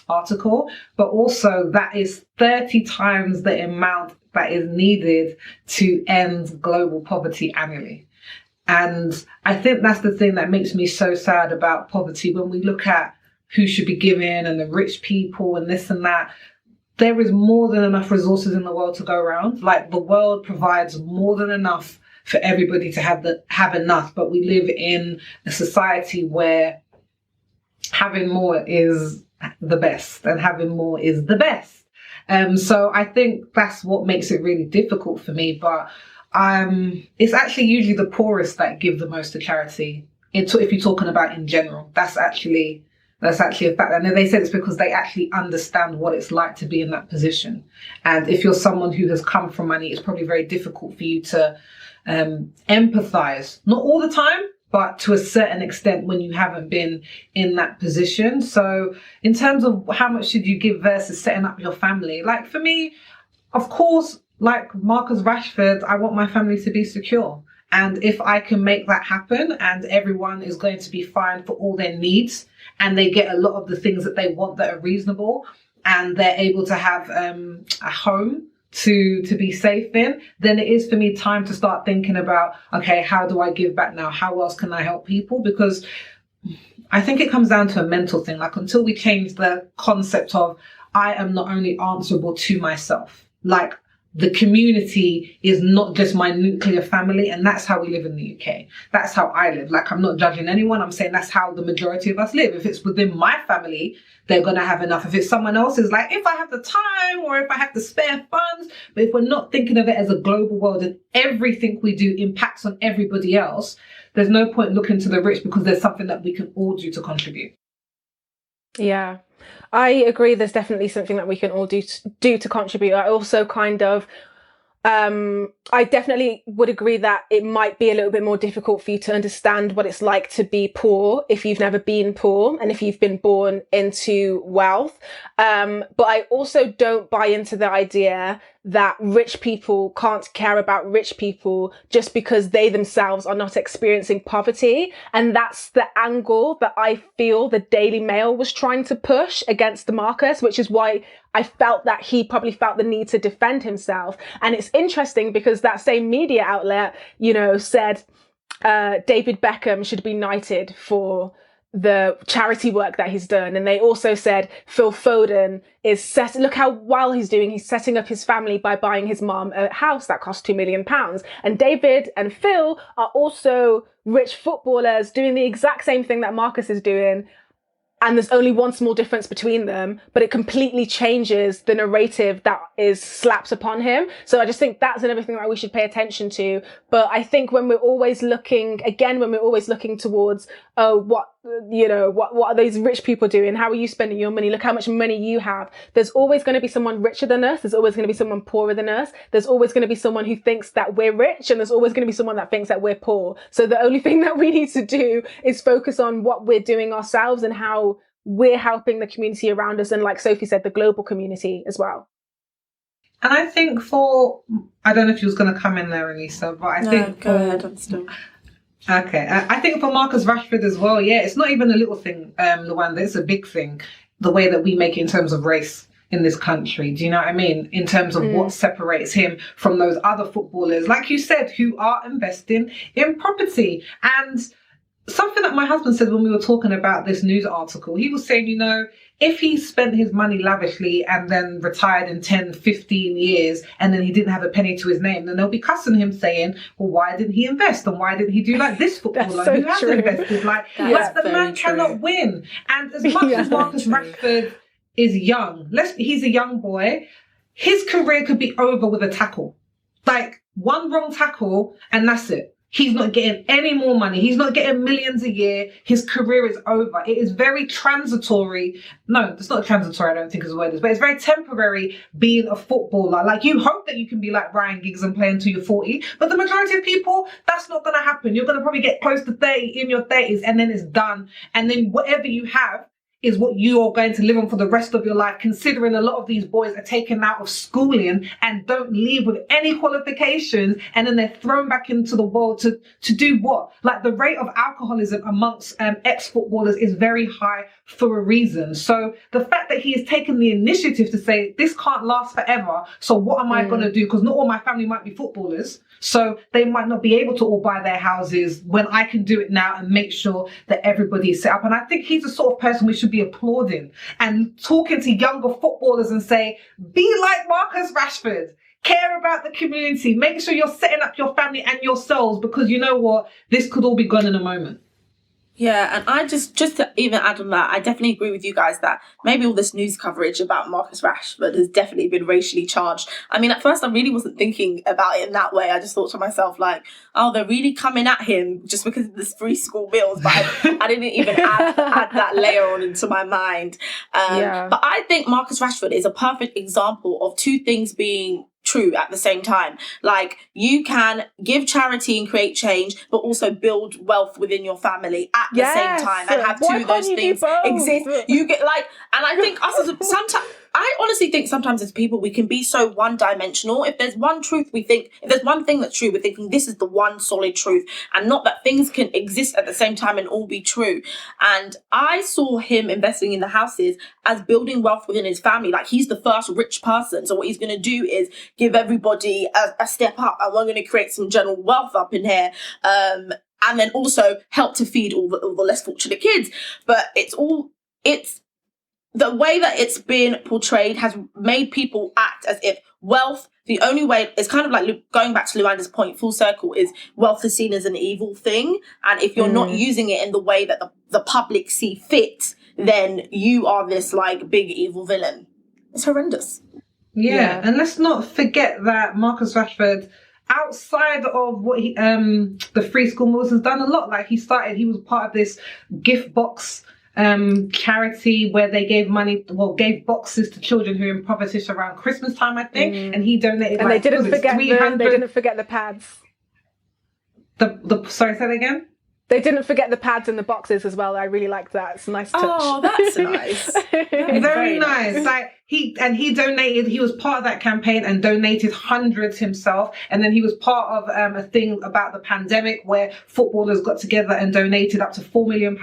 article, but also that is 30 times the amount that is needed to end global poverty annually. And I think that's the thing that makes me so sad about poverty. When we look at who should be giving and the rich people and this and that, there is more than enough resources in the world to go around. Like the world provides more than enough for everybody to have enough, but we live in a society where having more is the best and having more is the best. So I think that's what makes it really difficult for me. But it's actually usually the poorest that give the most to charity. If you're talking about in general, that's actually a fact. And they say it's because they actually understand what it's like to be in that position. And if you're someone who has come from money, it's probably very difficult for you to empathize. Not all the time, but to a certain extent when you haven't been in that position. So in terms of how much should you give versus setting up your family, like for me, of course, like Marcus Rashford, I want my family to be secure. And if I can make that happen and everyone is going to be fine for all their needs and they get a lot of the things that they want that are reasonable and they're able to have a home to be safe in, then it is for me time to start thinking about, okay, how do I give back now? How else can I help people? Because I think it comes down to a mental thing. Like until we change the concept of I am not only answerable to myself, like the community is not just my nuclear family, and that's how we live in the UK. That's how I live. Like, I'm not judging anyone. I'm saying that's how the majority of us live. If it's within my family, they're going to have enough. If it's someone else's, like if I have the time or if I have the spare funds, but if we're not thinking of it as a global world and everything we do impacts on everybody else, there's no point looking to the rich because there's something that we can all do to contribute. Yeah, I agree. There's definitely something that we can all do to contribute. I also kind of, I definitely would agree that it might be a little bit more difficult for you to understand what it's like to be poor if you've never been poor and if you've been born into wealth. But I also don't buy into the idea that rich people can't care about rich people just because they themselves are not experiencing poverty. And that's the angle that I feel the Daily Mail was trying to push against the Marcus, which is why I felt that he probably felt the need to defend himself. And it's interesting because that same media outlet, said David Beckham should be knighted for the charity work that he's done. And they also said Phil Foden look how well he's doing. He's setting up his family by buying his mom a house that cost £2 million. And David and Phil are also rich footballers doing the exact same thing that Marcus is doing. And there's only one small difference between them, but it completely changes the narrative that is slapped upon him. So I just think that's another thing that we should pay attention to. But I think when we're always looking towards, what are those rich people doing? How are you spending your money? Look how much money you have. There's always going to be someone richer than us. There's always going to be someone poorer than us. There's always going to be someone who thinks that we're rich, and there's always going to be someone that thinks that we're poor. So the only thing that we need to do is focus on what we're doing ourselves and how we're helping the community around us. And like Sophie said, the global community as well. And I think I don't know if you was going to come in there, Anissa, but I think go ahead, I'm still... Okay, I think for Marcus Rashford as well, yeah, it's not even a little thing, Luanda, it's a big thing, the way that we make it in terms of race in this country. Do you know what I mean? In terms of what separates him from those other footballers, like you said, who are investing in property. And something that my husband said when we were talking about this news article, he was saying, if he spent his money lavishly and then retired in 10, 15 years and then he didn't have a penny to his name, then they'll be cussing him saying, well, why didn't he invest? And why didn't he do like this footballer who has invested? Like the man cannot win. And as much as Marcus Rashford is young, he's a young boy, his career could be over with a tackle. Like one wrong tackle and that's it. He's not getting any more money. He's not getting millions a year. His career is over. It is very transitory. No, it's not transitory, I don't think is the word is, but it's very temporary being a footballer. Like you hope that you can be like Ryan Giggs and play until you're 40, but the majority of people, that's not going to happen. You're going to probably get close to 30 in your 30s and then it's done. And then whatever you have is what you are going to live on for the rest of your life, considering a lot of these boys are taken out of schooling and don't leave with any qualifications, and then they're thrown back into the world to do what? Like the rate of alcoholism amongst ex-footballers is very high for a reason. So the fact that he has taken the initiative to say, this can't last forever, so what am I going to do? Because not all my family might be footballers, so they might not be able to all buy their houses when I can do it now and make sure that everybody is set up. And I think he's the sort of person we should be applauding and talking to younger footballers and say, be like Marcus Rashford, care about the community, make sure you're setting up your family and yourselves, because you know what, this could all be gone in a moment. Yeah, and I just to even add on that, I definitely agree with you guys that maybe all this news coverage about Marcus Rashford has definitely been racially charged. I mean, at first I really wasn't thinking about it in that way. I just thought to myself like, oh, they're really coming at him just because of this free school meals. But I didn't even add that layer on into my mind. But I think Marcus Rashford is a perfect example of two things being true at the same time. Like you can give charity and create change, but also build wealth within your family at the same time and have two of those things exist. You get like, and I think us as sometimes, I honestly think sometimes as people, we can be so one-dimensional. If there's one truth, if there's one thing that's true, we're thinking this is the one solid truth, and not that things can exist at the same time and all be true. And I saw him investing in the houses as building wealth within his family. Like he's the first rich person. So what he's going to do is give everybody a step up, and we're going to create some general wealth up in here. And then also help to feed all the less fortunate kids. But it's the way that it's been portrayed has made people act as if wealth, the only way, it's kind of like going back to Luanda's point, full circle, is wealth is seen as an evil thing. And if you're not using it in the way that the public see fit, then you are this like big evil villain. It's horrendous. Yeah. And let's not forget that Marcus Rashford, outside of what the free school meals, has done a lot. Like he was part of this gift box charity where they gave boxes to children who are impoverished around Christmas time, I think, and he donated. And they didn't forget the pads. Sorry, say that again. They didn't forget the pads in the boxes as well. I really liked that. It's a nice touch. Oh, that's nice. Very nice. Like he donated. He was part of that campaign and donated hundreds himself. And then he was part of a thing about the pandemic where footballers got together and donated up to £4 million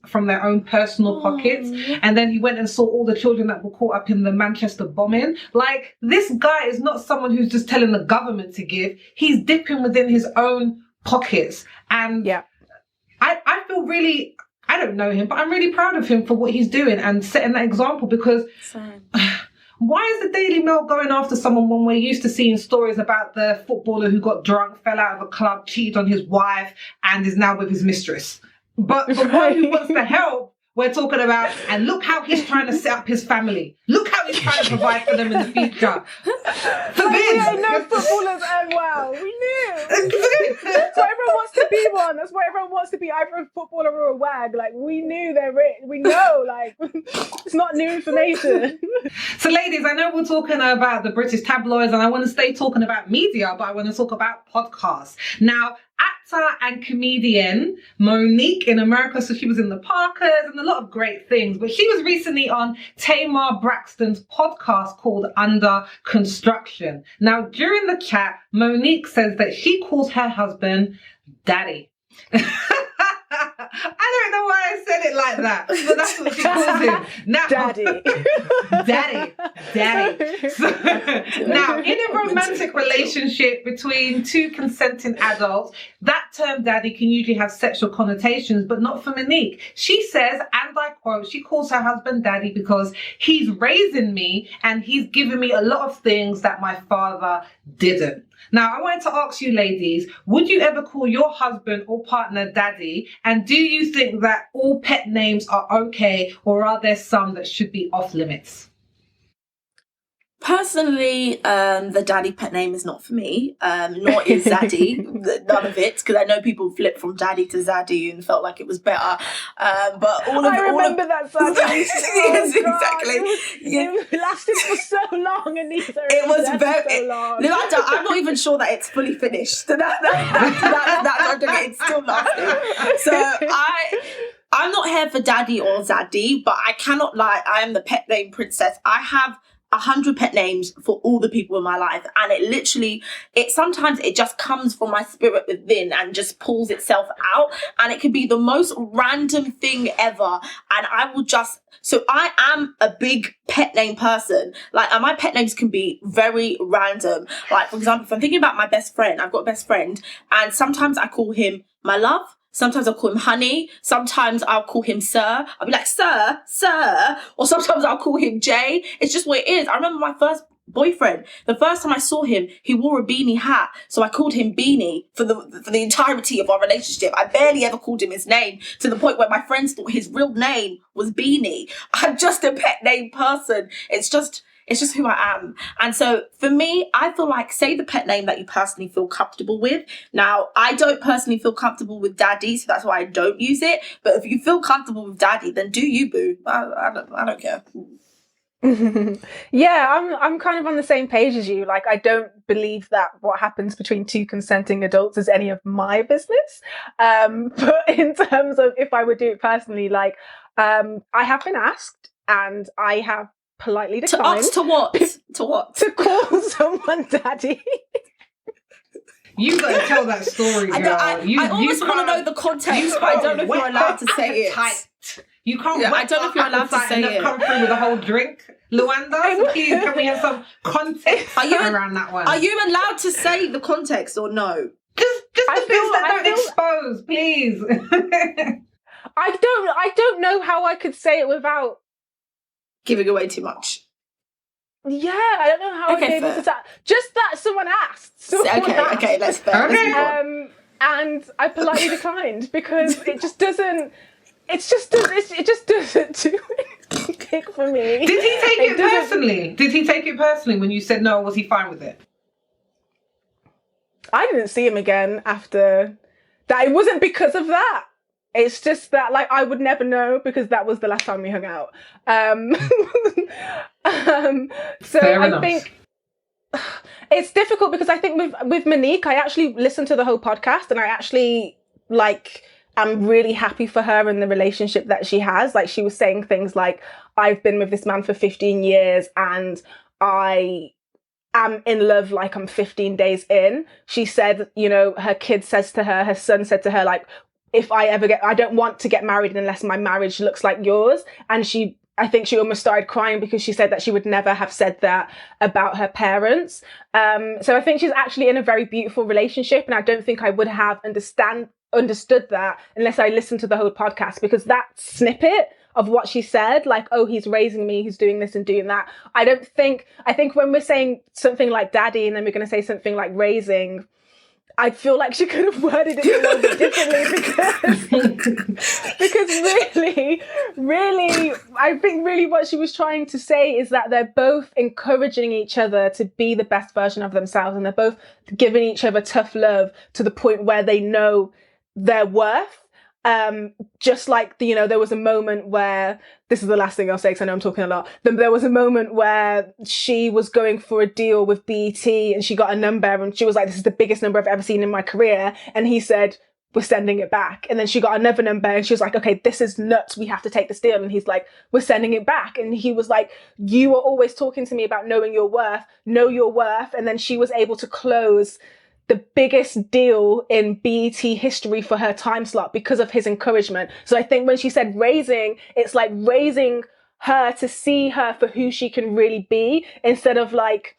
from their own personal pockets. And then he went and saw all the children that were caught up in the Manchester bombing. Like this guy is not someone who's just telling the government to give. He's dipping within his own pockets. And I feel really, I don't know him, but I'm really proud of him for what he's doing and setting that example, because why is the Daily Mail going after someone when we're used to seeing stories about the footballer who got drunk, fell out of a club, cheated on his wife and is now with his mistress? But the one who wants to help, we're talking about, and look how he's trying to set up his family. Look how he's trying to provide for them in the future. Forbid. No footballers earn well. We knew. That's why everyone wants to be one. That's why everyone wants to be either a footballer or a wag. Like, we knew they're rich. We know, like, it's not new information. So, ladies, I know we're talking about the British tabloids, and I want to stay talking about media, but I want to talk about podcasts. Now, at actor and comedian Monique in America. So she was in The Parkers and a lot of great things. But she was recently on Tamar Braxton's podcast called Under Construction. Now, during the chat, Monique says that she calls her husband Daddy. I don't know why I said it like that, but that's what she calls him. Now, Daddy. So, now, in a romantic relationship between two consenting adults, that term daddy can usually have sexual connotations, but not for Monique. She says, and I quote, she calls her husband daddy because he's raising me and he's given me a lot of things that my father didn't. Now, I wanted to ask you ladies, would you ever call your husband or partner daddy? And do you think that all pet names are okay, or are there some that should be off limits? Personally, the daddy pet name is not for me, nor is Zaddy. None of it, because I know people flipped from daddy to Zaddy and felt like it was better. But I remember that Zaddy. Yes, exactly. It lasted for so long, and it was very long. No, I'm not even sure that it's fully finished. It's still lasting. So I'm not here for daddy or Zaddy, but I cannot lie. I am the pet name princess. I have 100 pet names for all the people in my life, and it sometimes just comes from my spirit within and just pulls itself out, and it could be the most random thing ever, and so I am a big pet name person. Like, and my pet names can be very random. Like, for example, if I'm thinking about my best friend, I've got a best friend, and sometimes I call him my love. Sometimes I'll call him honey. Sometimes I'll call him sir. I'll be like, sir. Or sometimes I'll call him Jay. It's just what it is. I remember my first boyfriend. The first time I saw him, he wore a beanie hat. So I called him Beanie for the entirety of our relationship. I barely ever called him his name, to the point where my friends thought his real name was Beanie. I'm just a pet name person. It's just who I am. And so for me, I feel like, say the pet name that you personally feel comfortable with. Now, I don't personally feel comfortable with daddy, so that's why I don't use it. But if you feel comfortable with daddy, then do you, boo. I don't care. Yeah, I'm kind of on the same page as you. Like, I don't believe that what happens between two consenting adults is any of my business. But in terms of if I would do it personally, like, I have been asked, and I have politely declined. To what? To what? To call someone daddy. You gotta tell that story, girl. I always want to know the context, but I don't know if you're allowed to say it. You can't. I don't know if you're allowed to say it. Come through with a whole drink, Luanda. So please, can we have some context around that one? Are you allowed to say the context or no? Just the bits that don't expose, please. I don't know how I could say it without giving away too much. Yeah, I don't know how I'd be able to tell. Just that someone asked. Okay, that's fair. Okay. And I politely declined because it just doesn't. It just doesn't do anything for me. Did he take it personally? Did he take it personally when you said no? Or was he fine with it? I didn't see him again after that. It wasn't because of that. It's just that, like, I would never know because that was the last time we hung out. So Fair I enough. think it's difficult because I think with Monique, I actually listened to the whole podcast, and I actually, like, I'm really happy for her and the relationship that she has. Like, she was saying things like, I've been with this man for 15 years and I am in love like I'm 15 days in. She said, you know, her son said to her, like, if I don't want to get married unless my marriage looks like yours. And I think she almost started crying because she said that she would never have said that about her parents. So I think she's actually in a very beautiful relationship. And I don't think I would have understood that unless I listened to the whole podcast, because that snippet of what she said, like, oh, he's raising me, he's doing this and doing that. I think when we're saying something like daddy and then we're going to say something like raising, I feel like she could have worded it a little bit differently because really, I think really what she was trying to say is that they're both encouraging each other to be the best version of themselves, and they're both giving each other tough love to the point where they know their worth. Just like, there was a moment where, this is the last thing I'll say because I know I'm talking a lot. There was a moment where she was going for a deal with BET and she got a number and she was like, this is the biggest number I've ever seen in my career. And he said, we're sending it back. And then she got another number and she was like, okay, this is nuts. We have to take this deal. And he's like, we're sending it back. And he was like, you were always talking to me about knowing your worth, know your worth. And then she was able to close the biggest deal in BET history for her time slot because of his encouragement. So I think when she said raising, it's like raising her to see her for who she can really be instead of like,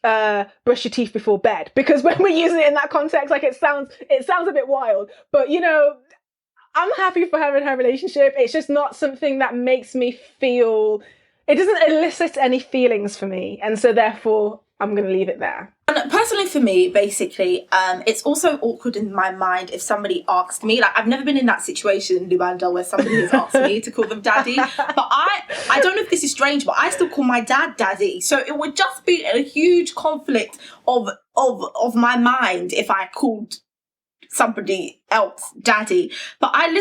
brush your teeth before bed, because when we're using it in that context, like it sounds a bit wild, but I'm happy for her in her relationship. It's just not something that makes me feel, it doesn't elicit any feelings for me, and so therefore I'm going to leave it there. And personally for me, basically, it's also awkward in my mind if somebody asked me, like I've never been in that situation, Luanda, where somebody has asked me to call them daddy, but I don't know if this is strange, but I still call my dad daddy. So it would just be a huge conflict of my mind if I called somebody else daddy. But I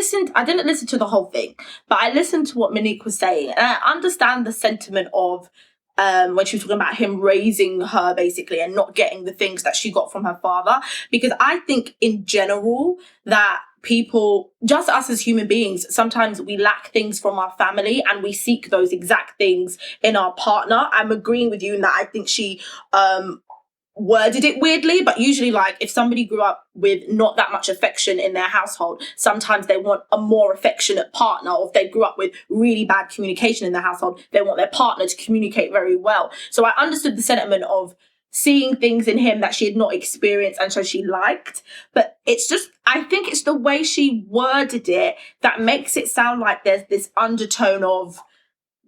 didn't listen to the whole thing, but I listened to what Monique was saying, and I understand the sentiment of when she was talking about him raising her basically and not getting the things that she got from her father, because I think in general that people, just us as human beings, sometimes we lack things from our family and we seek those exact things in our partner. I'm agreeing with you in that I think she worded it weirdly, but usually like if somebody grew up with not that much affection in their household, sometimes they want a more affectionate partner, or if they grew up with really bad communication in their household, they want their partner to communicate very well. So I understood the sentiment of seeing things in him that she had not experienced and so she liked, but it's just, I think it's the way she worded it that makes it sound like there's this undertone of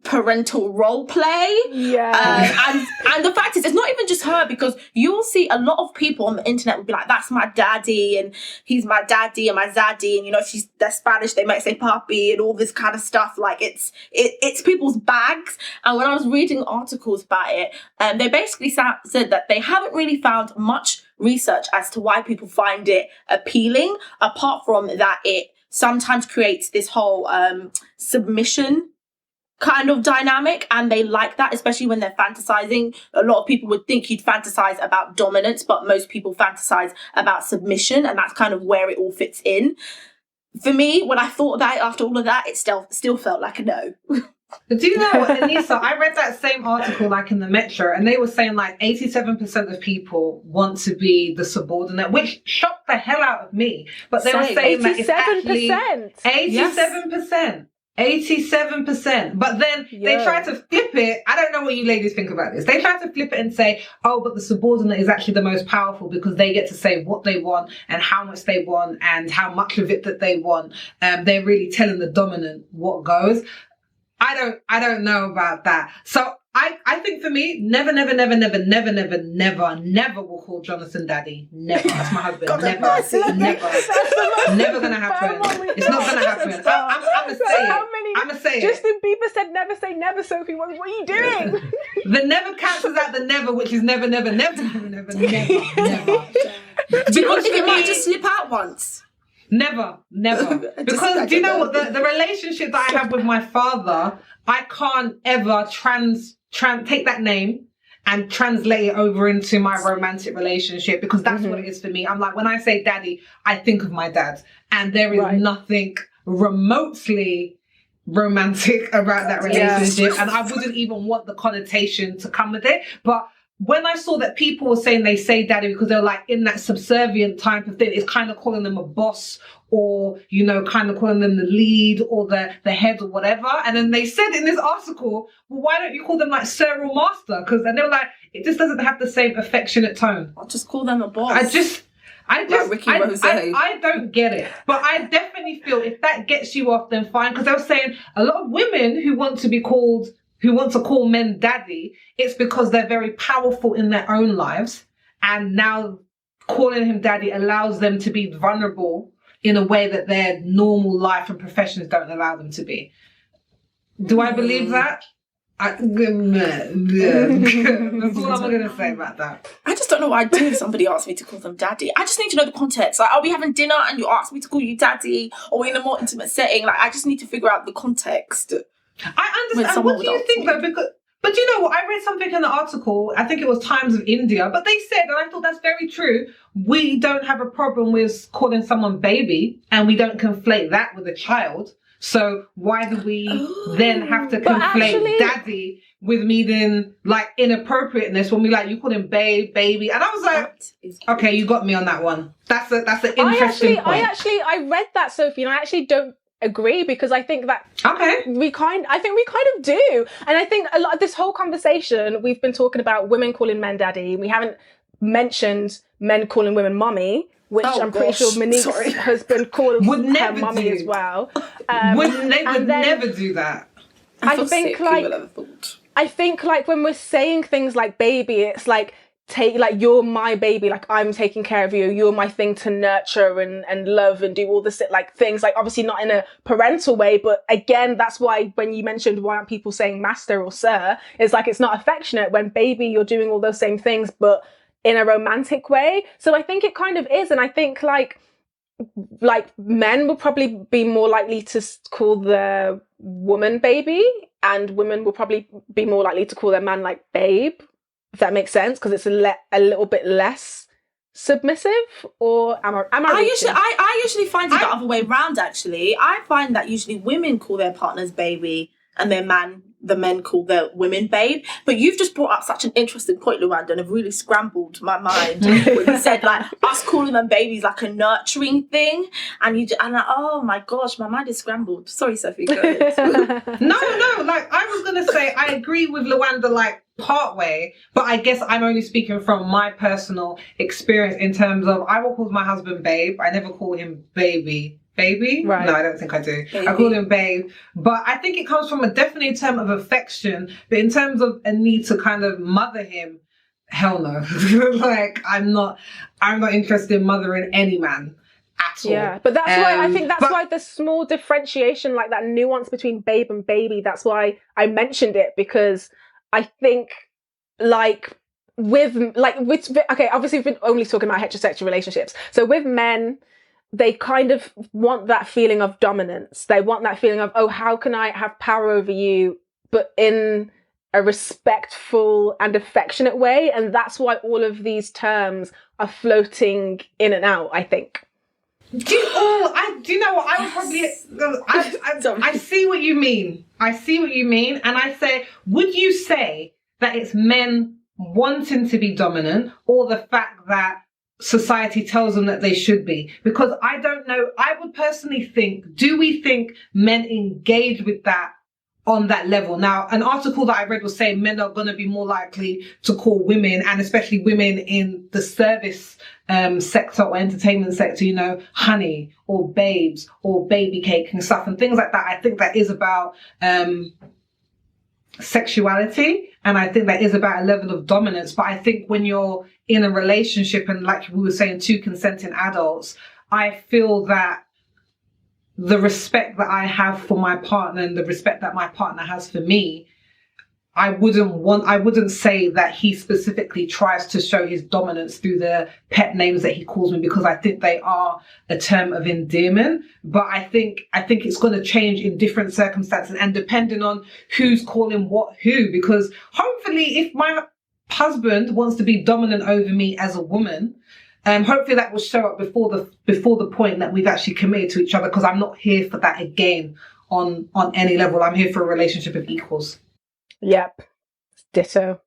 parental role play. And the fact is, it's not even just her, because you'll see a lot of people on the internet will be like, that's my daddy and he's my daddy and my zaddy, and if they're Spanish they might say papi and all this kind of stuff. Like it's people's bags. And when I was reading articles about it, they basically said that they haven't really found much research as to why people find it appealing, apart from that it sometimes creates this whole submission kind of dynamic, and they like that, especially when they're fantasizing. A lot of people would think you'd fantasize about dominance, but most people fantasize about submission, and that's kind of where it all fits in. For me, when I thought that after all of that, it still felt like a no. But do you know what, Anissa, I read that same article like in the Metro, and they were saying like 87% of people want to be the subordinate, which shocked the hell out of me. But they were saying 87%. That it's actually 87%. 87%. But then they try to flip it. I don't know what you ladies think about this. They try to flip it and say, oh, but the subordinate is actually the most powerful because they get to say what they want and how much they want and how much of it that they want. They're really telling the dominant what goes. I don't know about that. So I think for me, never will call Jonathan daddy. Never. That's my husband. Never. Never gonna happen. It's not gonna happen. I'm gonna say it. Justin Bieber said never say never, Sophie. What are you doing? The never cancels out the never, which is never. Because it might just slip out once. Never. Because do you know what? The relationship that I have with my father, I can't ever take that name and translate it over into my romantic relationship, because that's what it is for me. I'm like, when I say daddy, I think of my dad, and there is nothing remotely romantic about that relationship, and I wouldn't even want the connotation to come with it. But when I saw that people were saying they say daddy because they're like in that subservient type of thing, it's kind of calling them a boss, or, kind of calling them the lead or the head or whatever. And then they said in this article, well, why don't you call them like sir or master? And they were like, it just doesn't have the same affectionate tone. I'll just call them a boss. I don't get it. But I definitely feel if that gets you off, then fine. Because they were saying a lot of women who want to call men daddy, it's because they're very powerful in their own lives. And now calling him daddy allows them to be vulnerable in a way that their normal life and professions don't allow them to be. Do I believe that? That's all I'm going to say about that. I just don't know what I'd do if somebody asked me to call them daddy. I just need to know the context. Like, are we having dinner and you ask me to call you daddy, or we're in a more intimate setting? Like, I just need to figure out the context. I understand. What do you think, though? But you know what? I read something in the article, I think it was Times of India, but they said, and I thought that's very true, we don't have a problem with calling someone baby, and we don't conflate that with a child. So why do we then have to conflate daddy with meaning like inappropriateness when we like, you call him babe, baby? And I was like, okay, you got me on that one. That's an interesting point. I read that, Sophie, and I actually don't agree, because I think that we kind of do. And I think a lot of this whole conversation, we've been talking about women calling men daddy. We haven't mentioned men calling women mummy, which pretty sure Monique's husband called her mummy as well. They would never do that. I think like when we're saying things like baby, it's like, you're my baby, like I'm taking care of you, you're my thing to nurture and love and do all this like things, like obviously not in a parental way, but again, that's why when you mentioned why aren't people saying master or sir, it's like it's not affectionate. When baby, you're doing all those same things but in a romantic way. So I think it kind of is. And I think like men will probably be more likely to call their woman baby, and women will probably be more likely to call their man like babe, if that makes sense, because it's a little bit less submissive. Or am I I usually find it the other way round, actually. I find that usually women call their partners baby and the men call their women babe. But you've just brought up such an interesting point, Luanda, and have really scrambled my mind when you said like us calling them babies like a nurturing thing, and oh my gosh, my mind is scrambled. Sorry, Sophie. Go ahead. No, like I was gonna say, I agree with Luanda like part way, but I guess I'm only speaking from my personal experience in terms of I will call my husband babe. I never call him baby. Baby? Right. No, I don't think I do. Baby. I call him babe. But I think it comes from a definitely term of affection. But in terms of a need to kind of mother him, hell no. Like I'm not interested in mothering any man at all. Yeah, but that's why I think that's why the small differentiation, like that nuance between babe and baby, that's why I mentioned it, because I think obviously we've been only talking about heterosexual relationships. So with men, they kind of want that feeling of dominance. They want that feeling of, oh, how can I have power over you, but in a respectful and affectionate way. And that's why all of these terms are floating in and out, I think. Do you know what? I would probably... I see what you mean. And I say, would you say that it's men wanting to be dominant, or the fact that society tells them that they should be? Because I don't know. I would personally think, do we think men engage with that on that level? Now, an article that I read was saying men are going to be more likely to call women, and especially women in the service sector or entertainment sector, you know, honey or babes or baby cake and stuff and things like that. I think that is about sexuality, and I think that is about a level of dominance. But I think when you're in a relationship, and like we were saying, two consenting adults, I feel that the respect that I have for my partner and the respect that my partner has for me, I wouldn't say that he specifically tries to show his dominance through the pet names that he calls me, because I think they are a term of endearment. But I think it's going to change in different circumstances and depending on who's calling what who, because hopefully if my husband wants to be dominant over me as a woman, hopefully that will show up before the point that we've actually committed to each other, because I'm not here for that again on any level. I'm here for a relationship of equals. Yep. Ditto.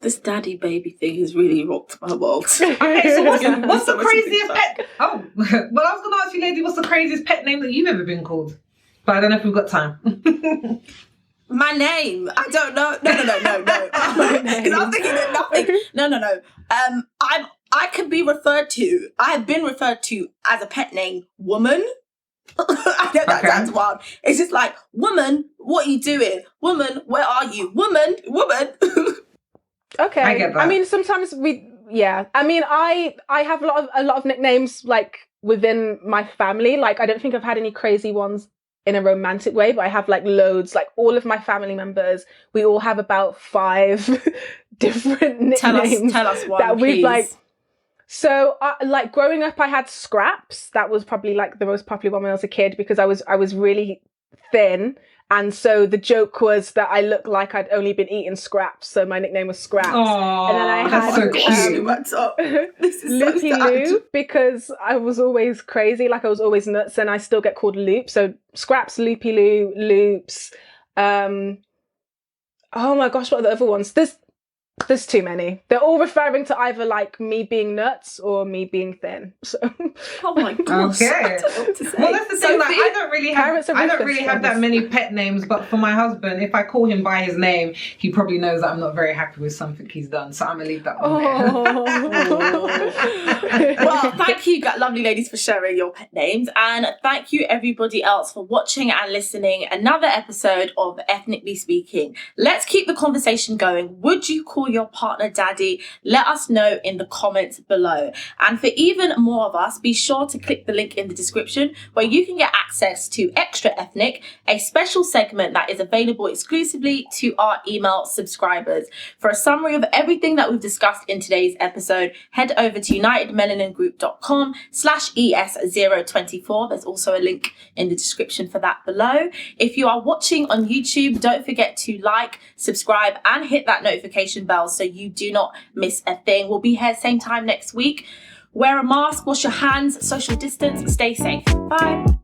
This daddy baby thing has really rocked my world. Okay, so what's the craziest pet? Oh, well, I was going to ask you, lady, what's the craziest pet name that you've ever been called? But I don't know if we've got time. My name? I don't know. No. Because I'm thinking of nothing. No. I could be referred to. I have been referred to as a pet name, woman. I know that sounds wild. It's just like, woman, what are you doing? Woman, where are you? Woman. Okay. I get that. I mean, sometimes I have a lot of nicknames like within my family. Like, I don't think I've had any crazy ones in a romantic way, but I have like loads, like all of my family members, we all have about 5 different nicknames. Tell us one, that we've please. like. So, like growing up, I had Scraps. That was probably like the most popular one when I was a kid because I was really thin, and so the joke was that I looked like I'd only been eating scraps, so my nickname was Scraps. Aww, and then I that's so had cute. This is Loopy so sad. Loo, because I was always crazy, like I was always nuts, and I still get called Loop. So Scraps, Loopy Loo, Loops. Oh my gosh, what are the other ones? There's too many. They're all referring to either like me being nuts or me being thin. So Oh my gosh. Okay. I don't know what to say. Well, that's the thing. Like, Sophie? I don't really have that many pet names. But for my husband, if I call him by his name, he probably knows that I'm not very happy with something he's done. So I'm gonna leave that one there. Well, thank you, lovely ladies, for sharing your pet names, and thank you everybody else for watching and listening. Another episode of Ethnically Speaking. Let's keep the conversation going. Would you call your partner daddy? Let us know in the comments below. And for even more of us, be sure to click the link in the description where you can get access to Extra Ethnic, a special segment that is available exclusively to our email subscribers. For a summary of everything that we've discussed in today's episode, head over to unitedmelaningroup.com/ES024. There's also a link in the description for that below. If you are watching on YouTube, don't forget to like, subscribe, and hit that notification bell so you do not miss a thing. We'll be here same time next week. Wear a mask, wash your hands, social distance, stay safe. Bye.